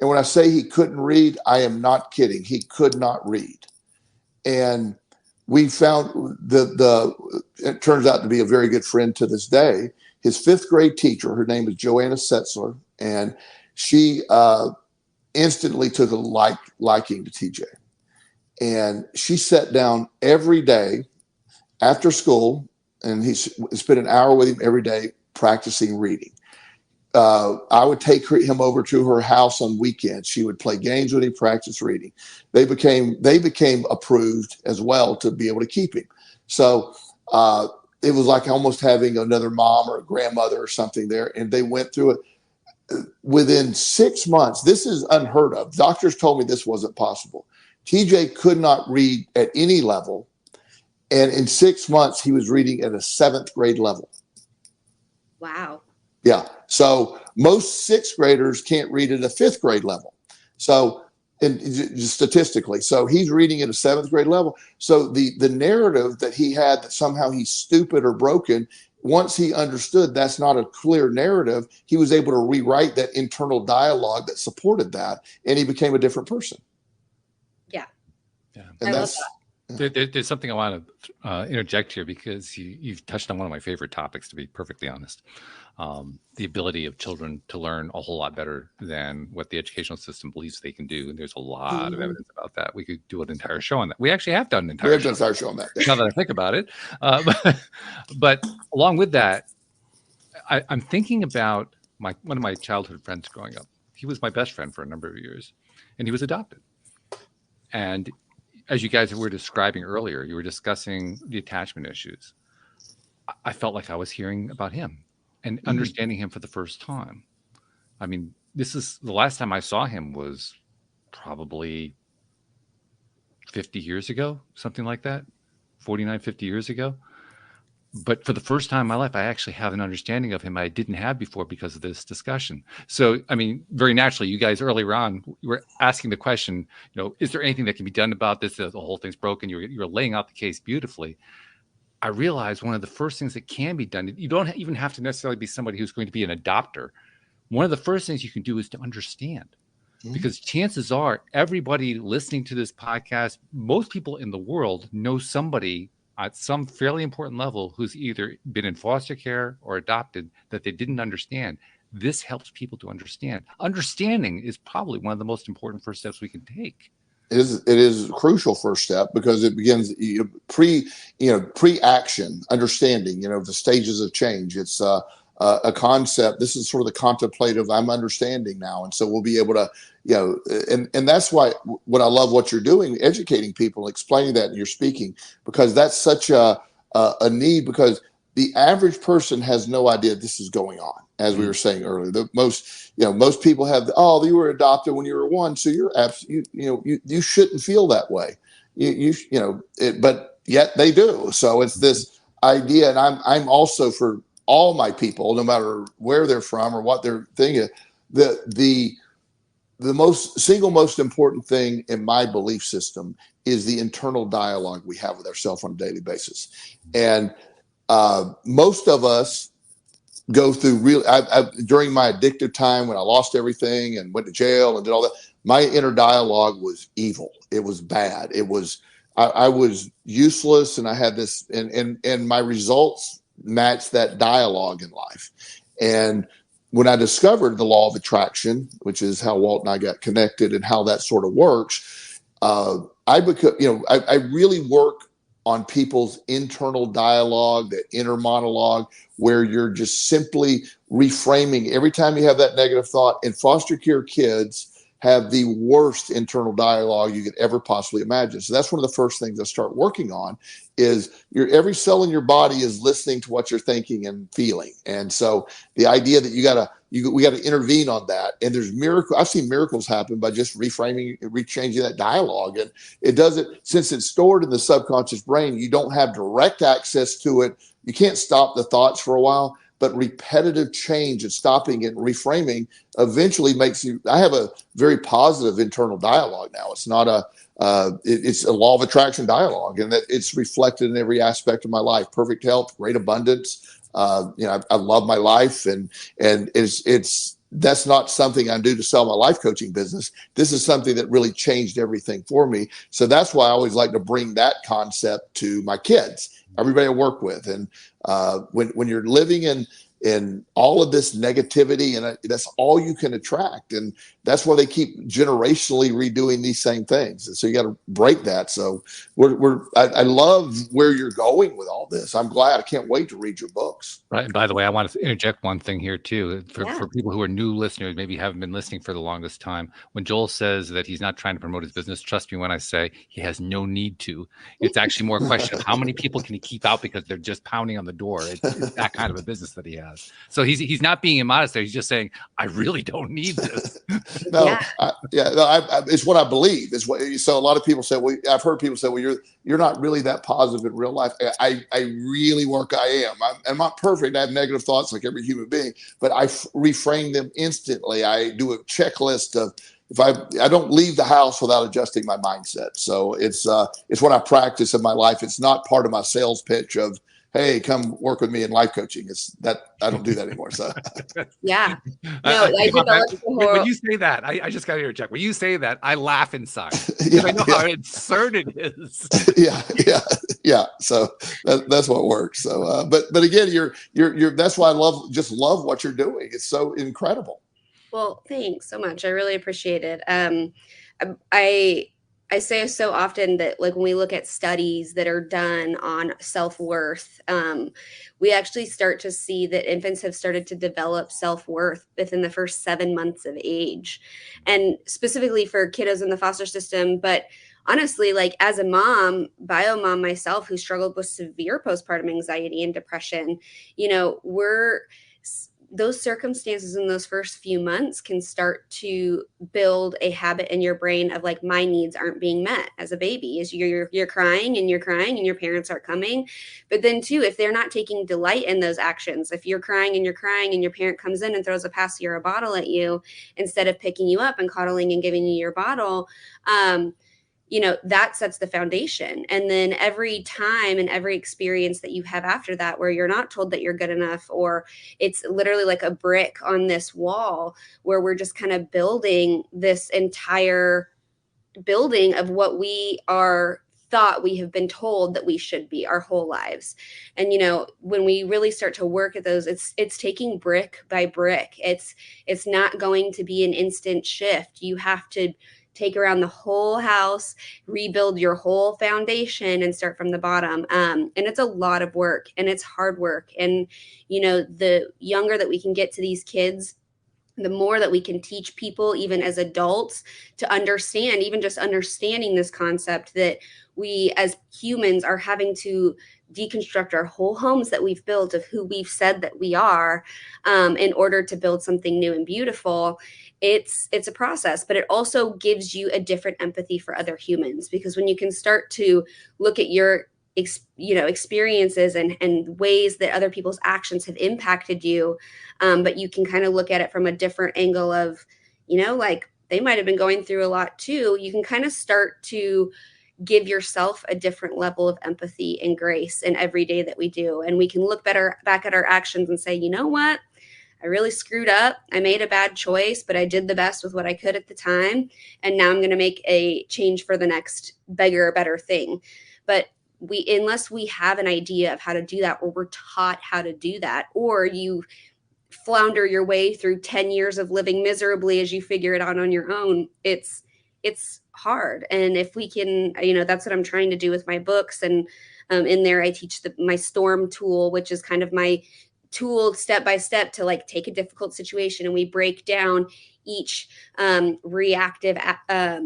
and when I say he couldn't read, I am not kidding. He could not read. And we found it turns out to be a very good friend to this day. His 5th grade teacher, her name is Joanna Setzler, and she instantly took a liking to TJ. And she sat down every day after school, and he spent an hour with him every day practicing reading. I would take him over to her house on weekends. She would play games with him, practice reading. They became approved as well to be able to keep him. So it was like almost having another mom or a grandmother or something there, and they went through it. Within 6 months, this is unheard of. Doctors told me this wasn't possible. TJ could not read at any level. And in 6 months, he was reading at a 7th grade level. Wow. Yeah. So most 6th graders can't read at a 5th grade level. So statistically, so he's reading at a 7th grade level. So the narrative that he had that somehow he's stupid or broken, once he understood that's not a clear narrative, he was able to rewrite that internal dialogue that supported that, and he became a different person. Yeah, and there's something I want to interject here because you've touched on one of my favorite topics, to be perfectly honest. The ability of children to learn a whole lot better than what the educational system believes they can do. And there's a lot of evidence about that. We could do an entire show on that. We actually have done an entire show on that. Now that I think about it. But along with that, I'm thinking about one of my childhood friends growing up. He was my best friend for a number of years, and he was adopted. And as you guys were describing earlier, you were discussing the attachment issues. I felt like I was hearing about him and understanding him for the first time. I mean, this is the last time I saw him was probably 50 years ago, something like that, 49, 50 years ago. But for the first time in my life, I actually have an understanding of him I didn't have before because of this discussion. So, I mean, very naturally, you guys earlier on, you were asking the question, is there anything that can be done about this? The whole thing's broken. You were laying out the case beautifully. I realized one of the first things that can be done, you don't even have to necessarily be somebody who's going to be an adopter. One of the first things you can do is to understand. Because chances are everybody listening to this podcast, most people in the world know somebody at some fairly important level who's either been in foster care or adopted that they didn't understand. This helps people to understand. Understanding is probably one of the most important first steps we can take. It is a crucial first step because it begins pre-action, understanding, the stages of change. It's a concept. This is sort of the contemplative. I'm understanding now, and so we'll be able to, and that's why what I love what you're doing, educating people, explaining that in your speaking, because that's such a need, because the average person has no idea this is going on. As we were saying earlier, most people have, oh, you were adopted when you were 1, so you shouldn't feel that way, but yet they do. So it's this idea, and I'm also, for all my people, no matter where they're from or what their thing is, the most important thing in my belief system is the internal dialogue we have with ourselves on a daily basis, and most of us go through during my addictive time, when I lost everything and went to jail and did all that, my inner dialogue was evil. It was bad. It was, I was useless, and I had this, and my results matched that dialogue in life. And when I discovered the law of attraction, which is how Walt and I got connected and how that sort of works, I really work on people's internal dialogue, that inner monologue, where you're just simply reframing every time you have that negative thought. And foster care kids have the worst internal dialogue you could ever possibly imagine. So that's one of the first things I start working on, is every cell in your body is listening to what you're thinking and feeling. And so the idea that we got to intervene on that. And there's I've seen miracles happen by just reframing, rechanging that dialogue. And it does it, since it's stored in the subconscious brain, you don't have direct access to it. You can't stop the thoughts for a while, but repetitive change and stopping it and reframing eventually makes you, I have a very positive internal dialogue now. It's not it's a law of attraction dialogue, and that it's reflected in every aspect of my life: perfect health, great abundance. I love my life, and that's not something I do to sell my life coaching business. This is something that really changed everything for me. So that's why I always like to bring that concept to my kids, everybody I work with. And when you're living in all of this negativity, and that's all you can attract, and that's why they keep generationally redoing these same things. And so you got to break that. So I love where you're going with all this. I'm glad. I can't wait to read your books. Right. And by the way, I want to interject one thing here too, for people who are new listeners, maybe haven't been listening for the longest time. When Joel says that he's not trying to promote his business, trust me when I say he has no need to. It's actually more a question of how many people can he keep out because they're just pounding on the door. It's that kind of a business that he has. So he's not being immodest there. He's just saying, I really don't need this. No, it's what I believe. It's what. So a lot of people say, well, I've heard people say, well, you're not really that positive in real life. I really work. I am. I'm not perfect. I have negative thoughts like every human being, but I reframe them instantly. I do a checklist of, if I don't leave the house without adjusting my mindset. So it's what I practice in my life. It's not part of my sales pitch of, hey, come work with me in life coaching. It's that I don't do that anymore. So yeah, no, I developed when you say that, I just got to interject. When you say that, I laugh inside because I know how absurd it is. yeah. So that's what works. So, but again, you're that's why I love what you're doing. It's so incredible. Well, thanks so much. I really appreciate it. I say so often that, like, when we look at studies that are done on self-worth, we actually start to see that infants have started to develop self-worth within the first 7 months of age, and specifically for kiddos in the foster system. But honestly, like, as a bio mom myself, who struggled with severe postpartum anxiety and depression, those circumstances in those first few months can start to build a habit in your brain of, like, my needs aren't being met as a baby. Is you're crying and your parents are coming. But then too, if they're not taking delight in those actions, if you're crying and your parent comes in and throws a passy or a bottle at you, instead of picking you up and coddling and giving you your bottle, that sets the foundation. And then every time and every experience that you have after that, where you're not told that you're good enough, or it's literally like a brick on this wall where we're just kind of building this entire building of what we are thought we have been told that we should be our whole lives. And when we really start to work at those, it's taking brick by brick. It's not going to be an instant shift. You have to take around the whole house, rebuild your whole foundation and start from the bottom. And it's a lot of work, and it's hard work. And, the younger that we can get to these kids, the more that we can teach people, even as adults, to understand, even just understanding this concept that we as humans are having to deconstruct our whole homes that we've built of who we've said that we are, in order to build something new and beautiful. It's a process, but it also gives you a different empathy for other humans, because when you can start to look at your experiences and ways that other people's actions have impacted you, but you can kind of look at it from a different angle of, like they might have been going through a lot too. You can kind of start to give yourself a different level of empathy and grace in every day that we do. And we can look back at our actions and say, you know what? I really screwed up. I made a bad choice, but I did the best with what I could at the time. And now I'm going to make a change for the next bigger or better thing. But unless we have an idea of how to do that, or we're taught how to do that, or you flounder your way through 10 years of living miserably as you figure it out on your own, it's hard. And if we can, that's what I'm trying to do with my books. And in there, I teach my storm tool, which is kind of my tool step by step to like take a difficult situation, and we break down each reactive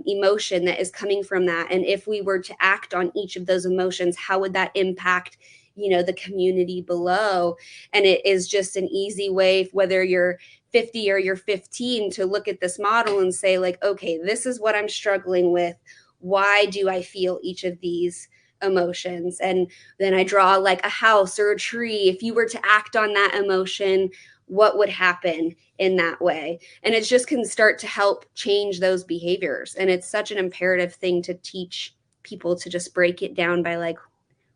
emotion that is coming from that. And if we were to act on each of those emotions, how would that impact, the community below? And it is just an easy way, whether you're 50 or you're 15, to look at this model and say like, okay, this is what I'm struggling with. Why do I feel each of these emotions? And then I draw like a house or a tree. If you were to act on that emotion, what would happen in that way? And it just can start to help change those behaviors. And it's such an imperative thing to teach people, to just break it down by like,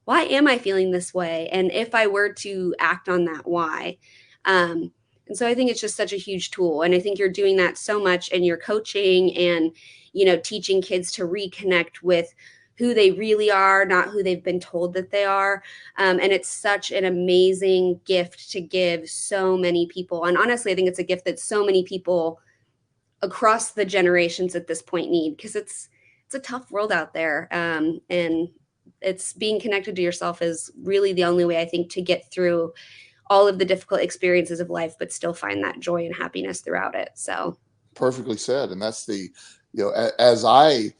why am I feeling this way? And if I were to act on that, why? And so I think it's just such a huge tool. And I think you're doing that so much in your coaching and, teaching kids to reconnect with who they really are, not who they've been told that they are. And it's such an amazing gift to give so many people. And honestly, I think it's a gift that so many people across the generations at this point need, because it's a tough world out there. And it's being connected to yourself is really the only way, I think, to get through all of the difficult experiences of life, but still find that joy and happiness throughout it. So Perfectly said. And that's as I,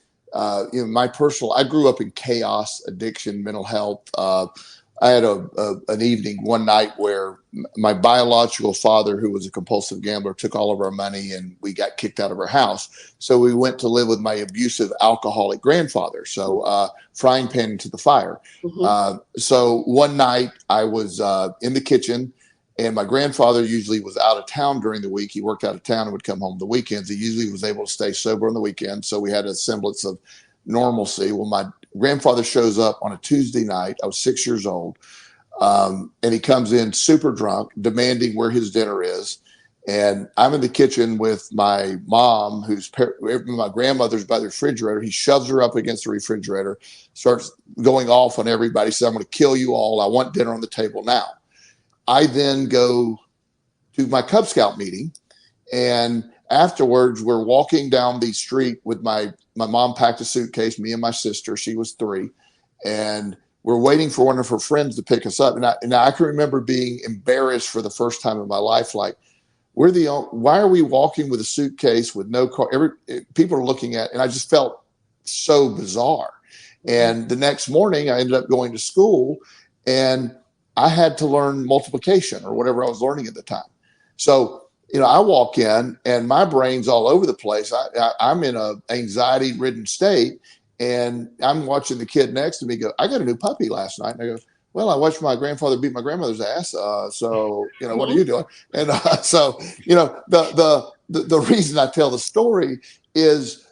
my personal, I grew up in chaos, addiction, mental health. I had an evening one night where my biological father, who was a compulsive gambler, took all of our money and we got kicked out of our house. So we went to live with my abusive alcoholic grandfather. So frying pan into the fire. mm-hmm. So one night I was in the kitchen, and my grandfather usually was out of town during the week. He worked out of town and would come home the weekends. He usually was able to stay sober on the weekend. So we had a semblance of normalcy. Well, my grandfather shows up on a Tuesday night. I was 6 years old. And he comes in super drunk, demanding where his dinner is. And I'm in the kitchen with my mom, my grandmother's by the refrigerator. He shoves her up against the refrigerator, starts going off on everybody. Says, I'm going to kill you all. I want dinner on the table now. I then go to my Cub Scout meeting, and afterwards we're walking down the street with my mom packed a suitcase, me and my sister, she was 3, and we're waiting for one of her friends to pick us up. And I can remember being embarrassed for the first time in my life. Like, why are we walking with a suitcase with no car? People are looking at, and I just felt so bizarre. And the next morning I ended up going to school, and I had to learn multiplication or whatever I was learning at the time. So, I walk in and my brain's all over the place. I'm in a anxiety ridden state, and I'm watching the kid next to me go, I got a new puppy last night. And I go, well, I watched my grandfather beat my grandmother's ass. So, what are you doing? And so, the reason I tell the story is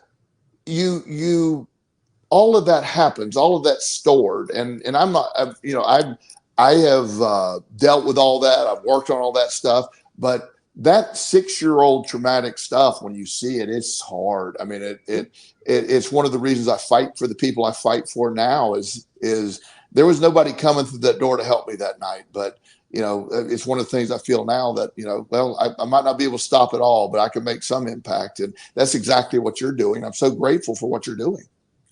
all of that happens, all of that's stored. And I'm not, I have dealt with all that. I've worked on all that stuff, but that 6-year-old traumatic stuff, when you see it, it's hard. I mean, it's one of the reasons I fight for the people I fight for now is there was nobody coming through that door to help me that night, but it's one of the things I feel now that, well, I might not be able to stop it all, but I can make some impact. And that's exactly what you're doing. I'm so grateful for what you're doing.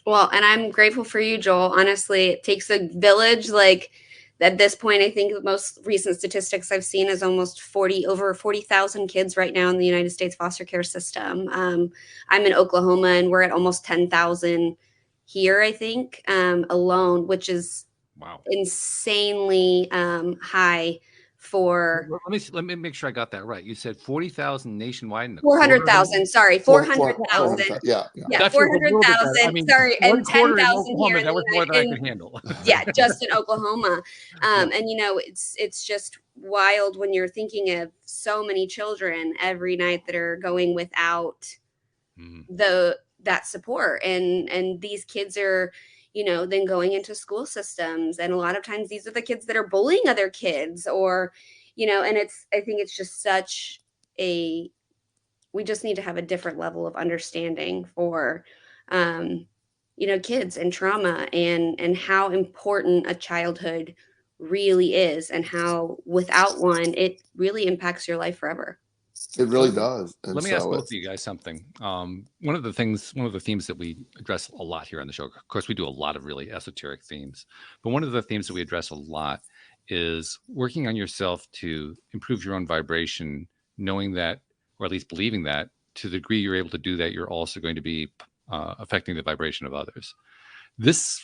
Well, and I'm grateful for you, Joel. Honestly, it takes a village. Like at this point, I think the most recent statistics I've seen is almost over 40,000 kids right now in the United States foster care system. I'm in Oklahoma, and we're at almost 10,000 here, I think, alone, which is wow, insanely high for. Let me make sure I got that right. You said 40,000 nationwide and 400,000. Sorry, 400,000. Yeah. Yeah, 400,000. I mean, sorry, and 10,000 here. That was more than I could handle. Yeah, just in Oklahoma. And it's just wild when you're thinking of so many children every night that are going without that support, and these kids are then going into school systems, and a lot of times these are the kids that are bullying other kids, or and I think it's just such a, we just need to have a different level of understanding for kids and trauma, and how important a childhood really is, and how without one it really impacts your life forever. It really does. And let me ask both of you guys something. One of the themes that we address a lot here on the show, of course, we do a lot of really esoteric themes, but one of the themes that we address a lot is working on yourself to improve your own vibration, knowing that, or at least believing that, to the degree you're able to do that, you're also going to be affecting the vibration of others. This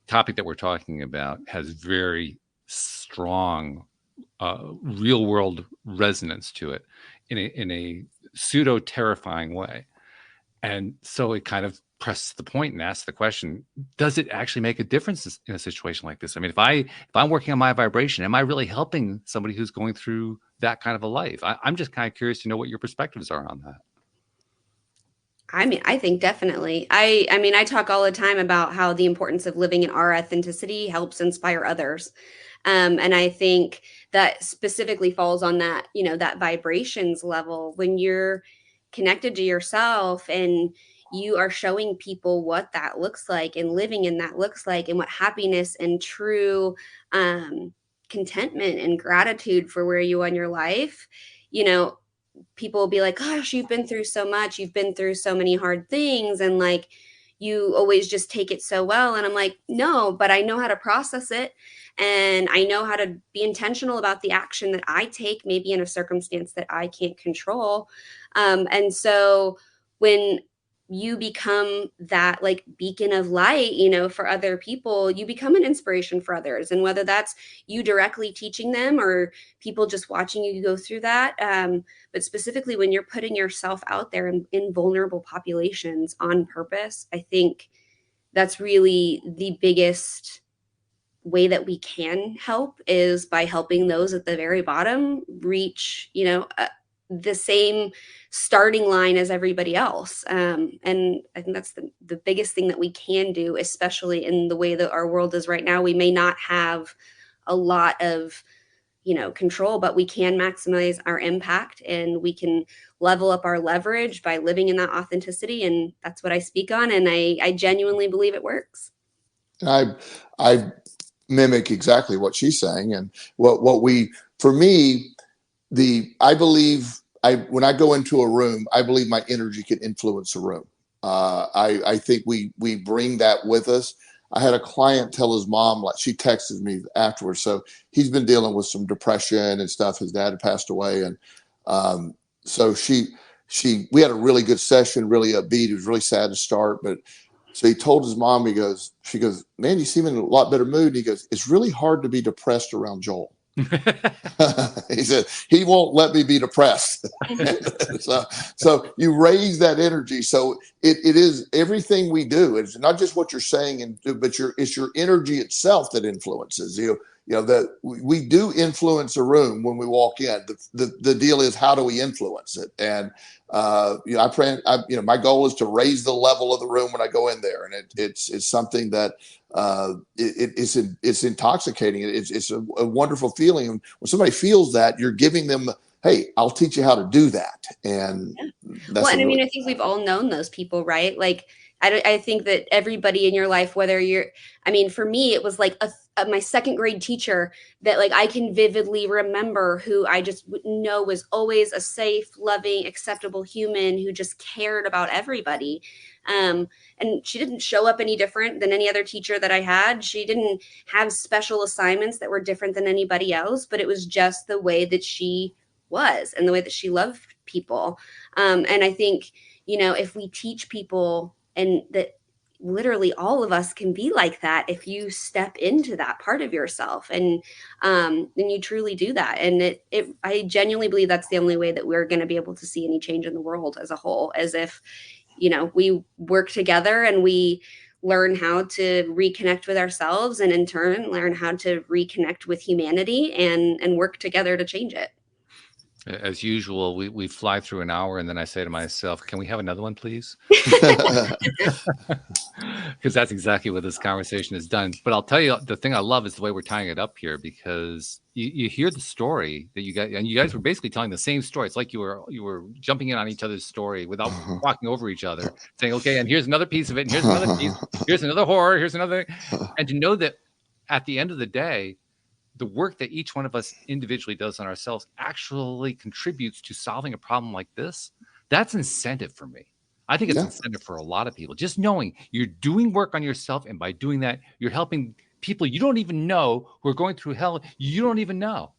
topic that we're talking about has very strong real world resonance to it in a pseudo terrifying way. And so it kind of presses the point and asks the question, does it actually make a difference in a situation like this? I mean, if I'm working on my vibration, am I really helping somebody who's going through that kind of a life? I'm just kind of curious to know what your perspectives are on that. I mean, I think definitely. I talk all the time about how the importance of living in our authenticity helps inspire others. And I think that specifically falls on that, that vibrations level, when you're connected to yourself and you are showing people what that looks like and living in that looks like, and what happiness and true contentment and gratitude for where you are in your life, people will be like, gosh, you've been through so much. You've been through so many hard things. And like, you always just take it so well. And I'm like, no, but I know how to process it. And I know how to be intentional about the action that I take, maybe in a circumstance that I can't control. And so when you become that like beacon of light, for other people, you become an inspiration for others. And whether that's you directly teaching them or people just watching you go through that. But specifically when you're putting yourself out there in vulnerable populations on purpose, I think that's really the biggest way that we can help, is by helping those at the very bottom reach, the same starting line as everybody else. And I think that's the biggest thing that we can do, especially in the way that our world is right now. We may not have a lot of, control, but we can maximize our impact, and we can level up our leverage by living in that authenticity. And that's what I speak on. And I genuinely believe it works. I mimic exactly what she's saying. And I believe when I go into a room, I believe my energy can influence a room. I think we bring that with us. I had a client tell his mom, like, she texted me afterwards. So he's been dealing with some depression and stuff. His dad had passed away. And so we had a really good session, really upbeat. It was really sad to start, but so he told his mom, she goes, man, you seem in a lot better mood. And he goes, it's really hard to be depressed around Joel. He said, he won't let me be depressed. so you raise that energy. So it is everything we do. It's not just what you're saying, but it's your energy itself that influences you. That we do influence a room when we walk in. The deal is, how do we influence it? And my goal is to raise the level of the room when I go in there, and it's something that it's intoxicating. It's a wonderful feeling. And when somebody feels that, you're giving them hey, I'll teach you how to do that. And that's Well, and I mean, really, I think we've all known those people, right? Like, I think that everybody in your life, whether you're, I mean, for me, it was like my second grade teacher that like I can vividly remember, who I just know was always a safe, loving, acceptable human who just cared about everybody. And she didn't show up any different than any other teacher that I had. She didn't have special assignments that were different than anybody else, but it was just the way that she was and the way that she loved people. And I think, if we teach people, and that literally all of us can be like that, if you step into that part of yourself, and then you truly do that. And I genuinely believe that's the only way that we're going to be able to see any change in the world as a whole, as if, we work together and we learn how to reconnect with ourselves, and in turn learn how to reconnect with humanity, and work together to change it. As usual, we fly through an hour, and then I say to myself, can we have another one, please? Because that's exactly what this conversation has done. But I'll tell you, the thing I love is the way we're tying it up here, because you hear the story that you guys, and you guys were basically telling the same story. It's like you were jumping in on each other's story without walking over each other, saying, okay, and here's another piece of it, and here's another piece, here's another horror, here's another. And to know that at the end of the day, the work that each one of us individually does on ourselves actually contributes to solving a problem like this, that's incentive for me. I think it's incentive for a lot of people. Just knowing you're doing work on yourself, and by doing that, you're helping people you don't even know who are going through hell you don't even know.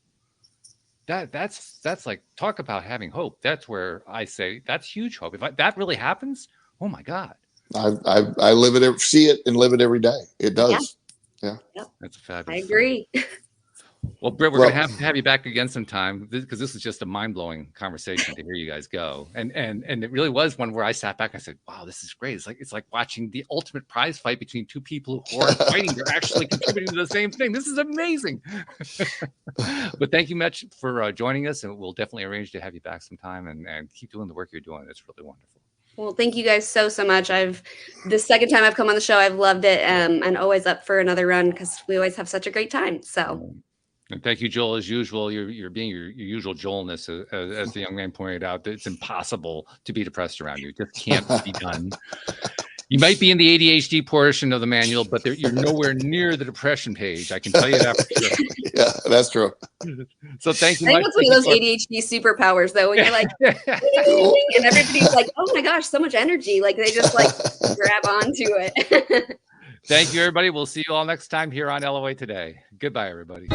That's like, talk about having hope. That's where I say that's huge hope. If that really happens, oh my God. I live it, see it, and live it every day. It does. Yeah. That's fabulous. I agree. Well, Britt, we're going to have you back again sometime, because this is just a mind-blowing conversation to hear you guys go. And it really was one where I sat back and I said, wow, this is great. It's like watching the ultimate prize fight between two people who aren't fighting. They're actually contributing to the same thing. This is amazing. But thank you much for joining us, and we'll definitely arrange to have you back sometime, and keep doing the work you're doing. It's really wonderful. Well, thank you guys so much. The second time I've come on the show, I've loved it, and always up for another run, because we always have such a great time. So. And thank you, Joel. As usual, you're being your usual Joelness, as the young man pointed out. It's impossible to be depressed around you. It just can't be done. You might be in the ADHD portion of the manual, but you're nowhere near the depression page. I can tell you that for sure. Yeah, that's true. So thank you. I think that's one of those ADHD superpowers, though, when you're like, and everybody's like, oh my gosh, so much energy. Like they just like grab onto it. Thank you, everybody. We'll see you all next time here on LOA Today. Goodbye, everybody.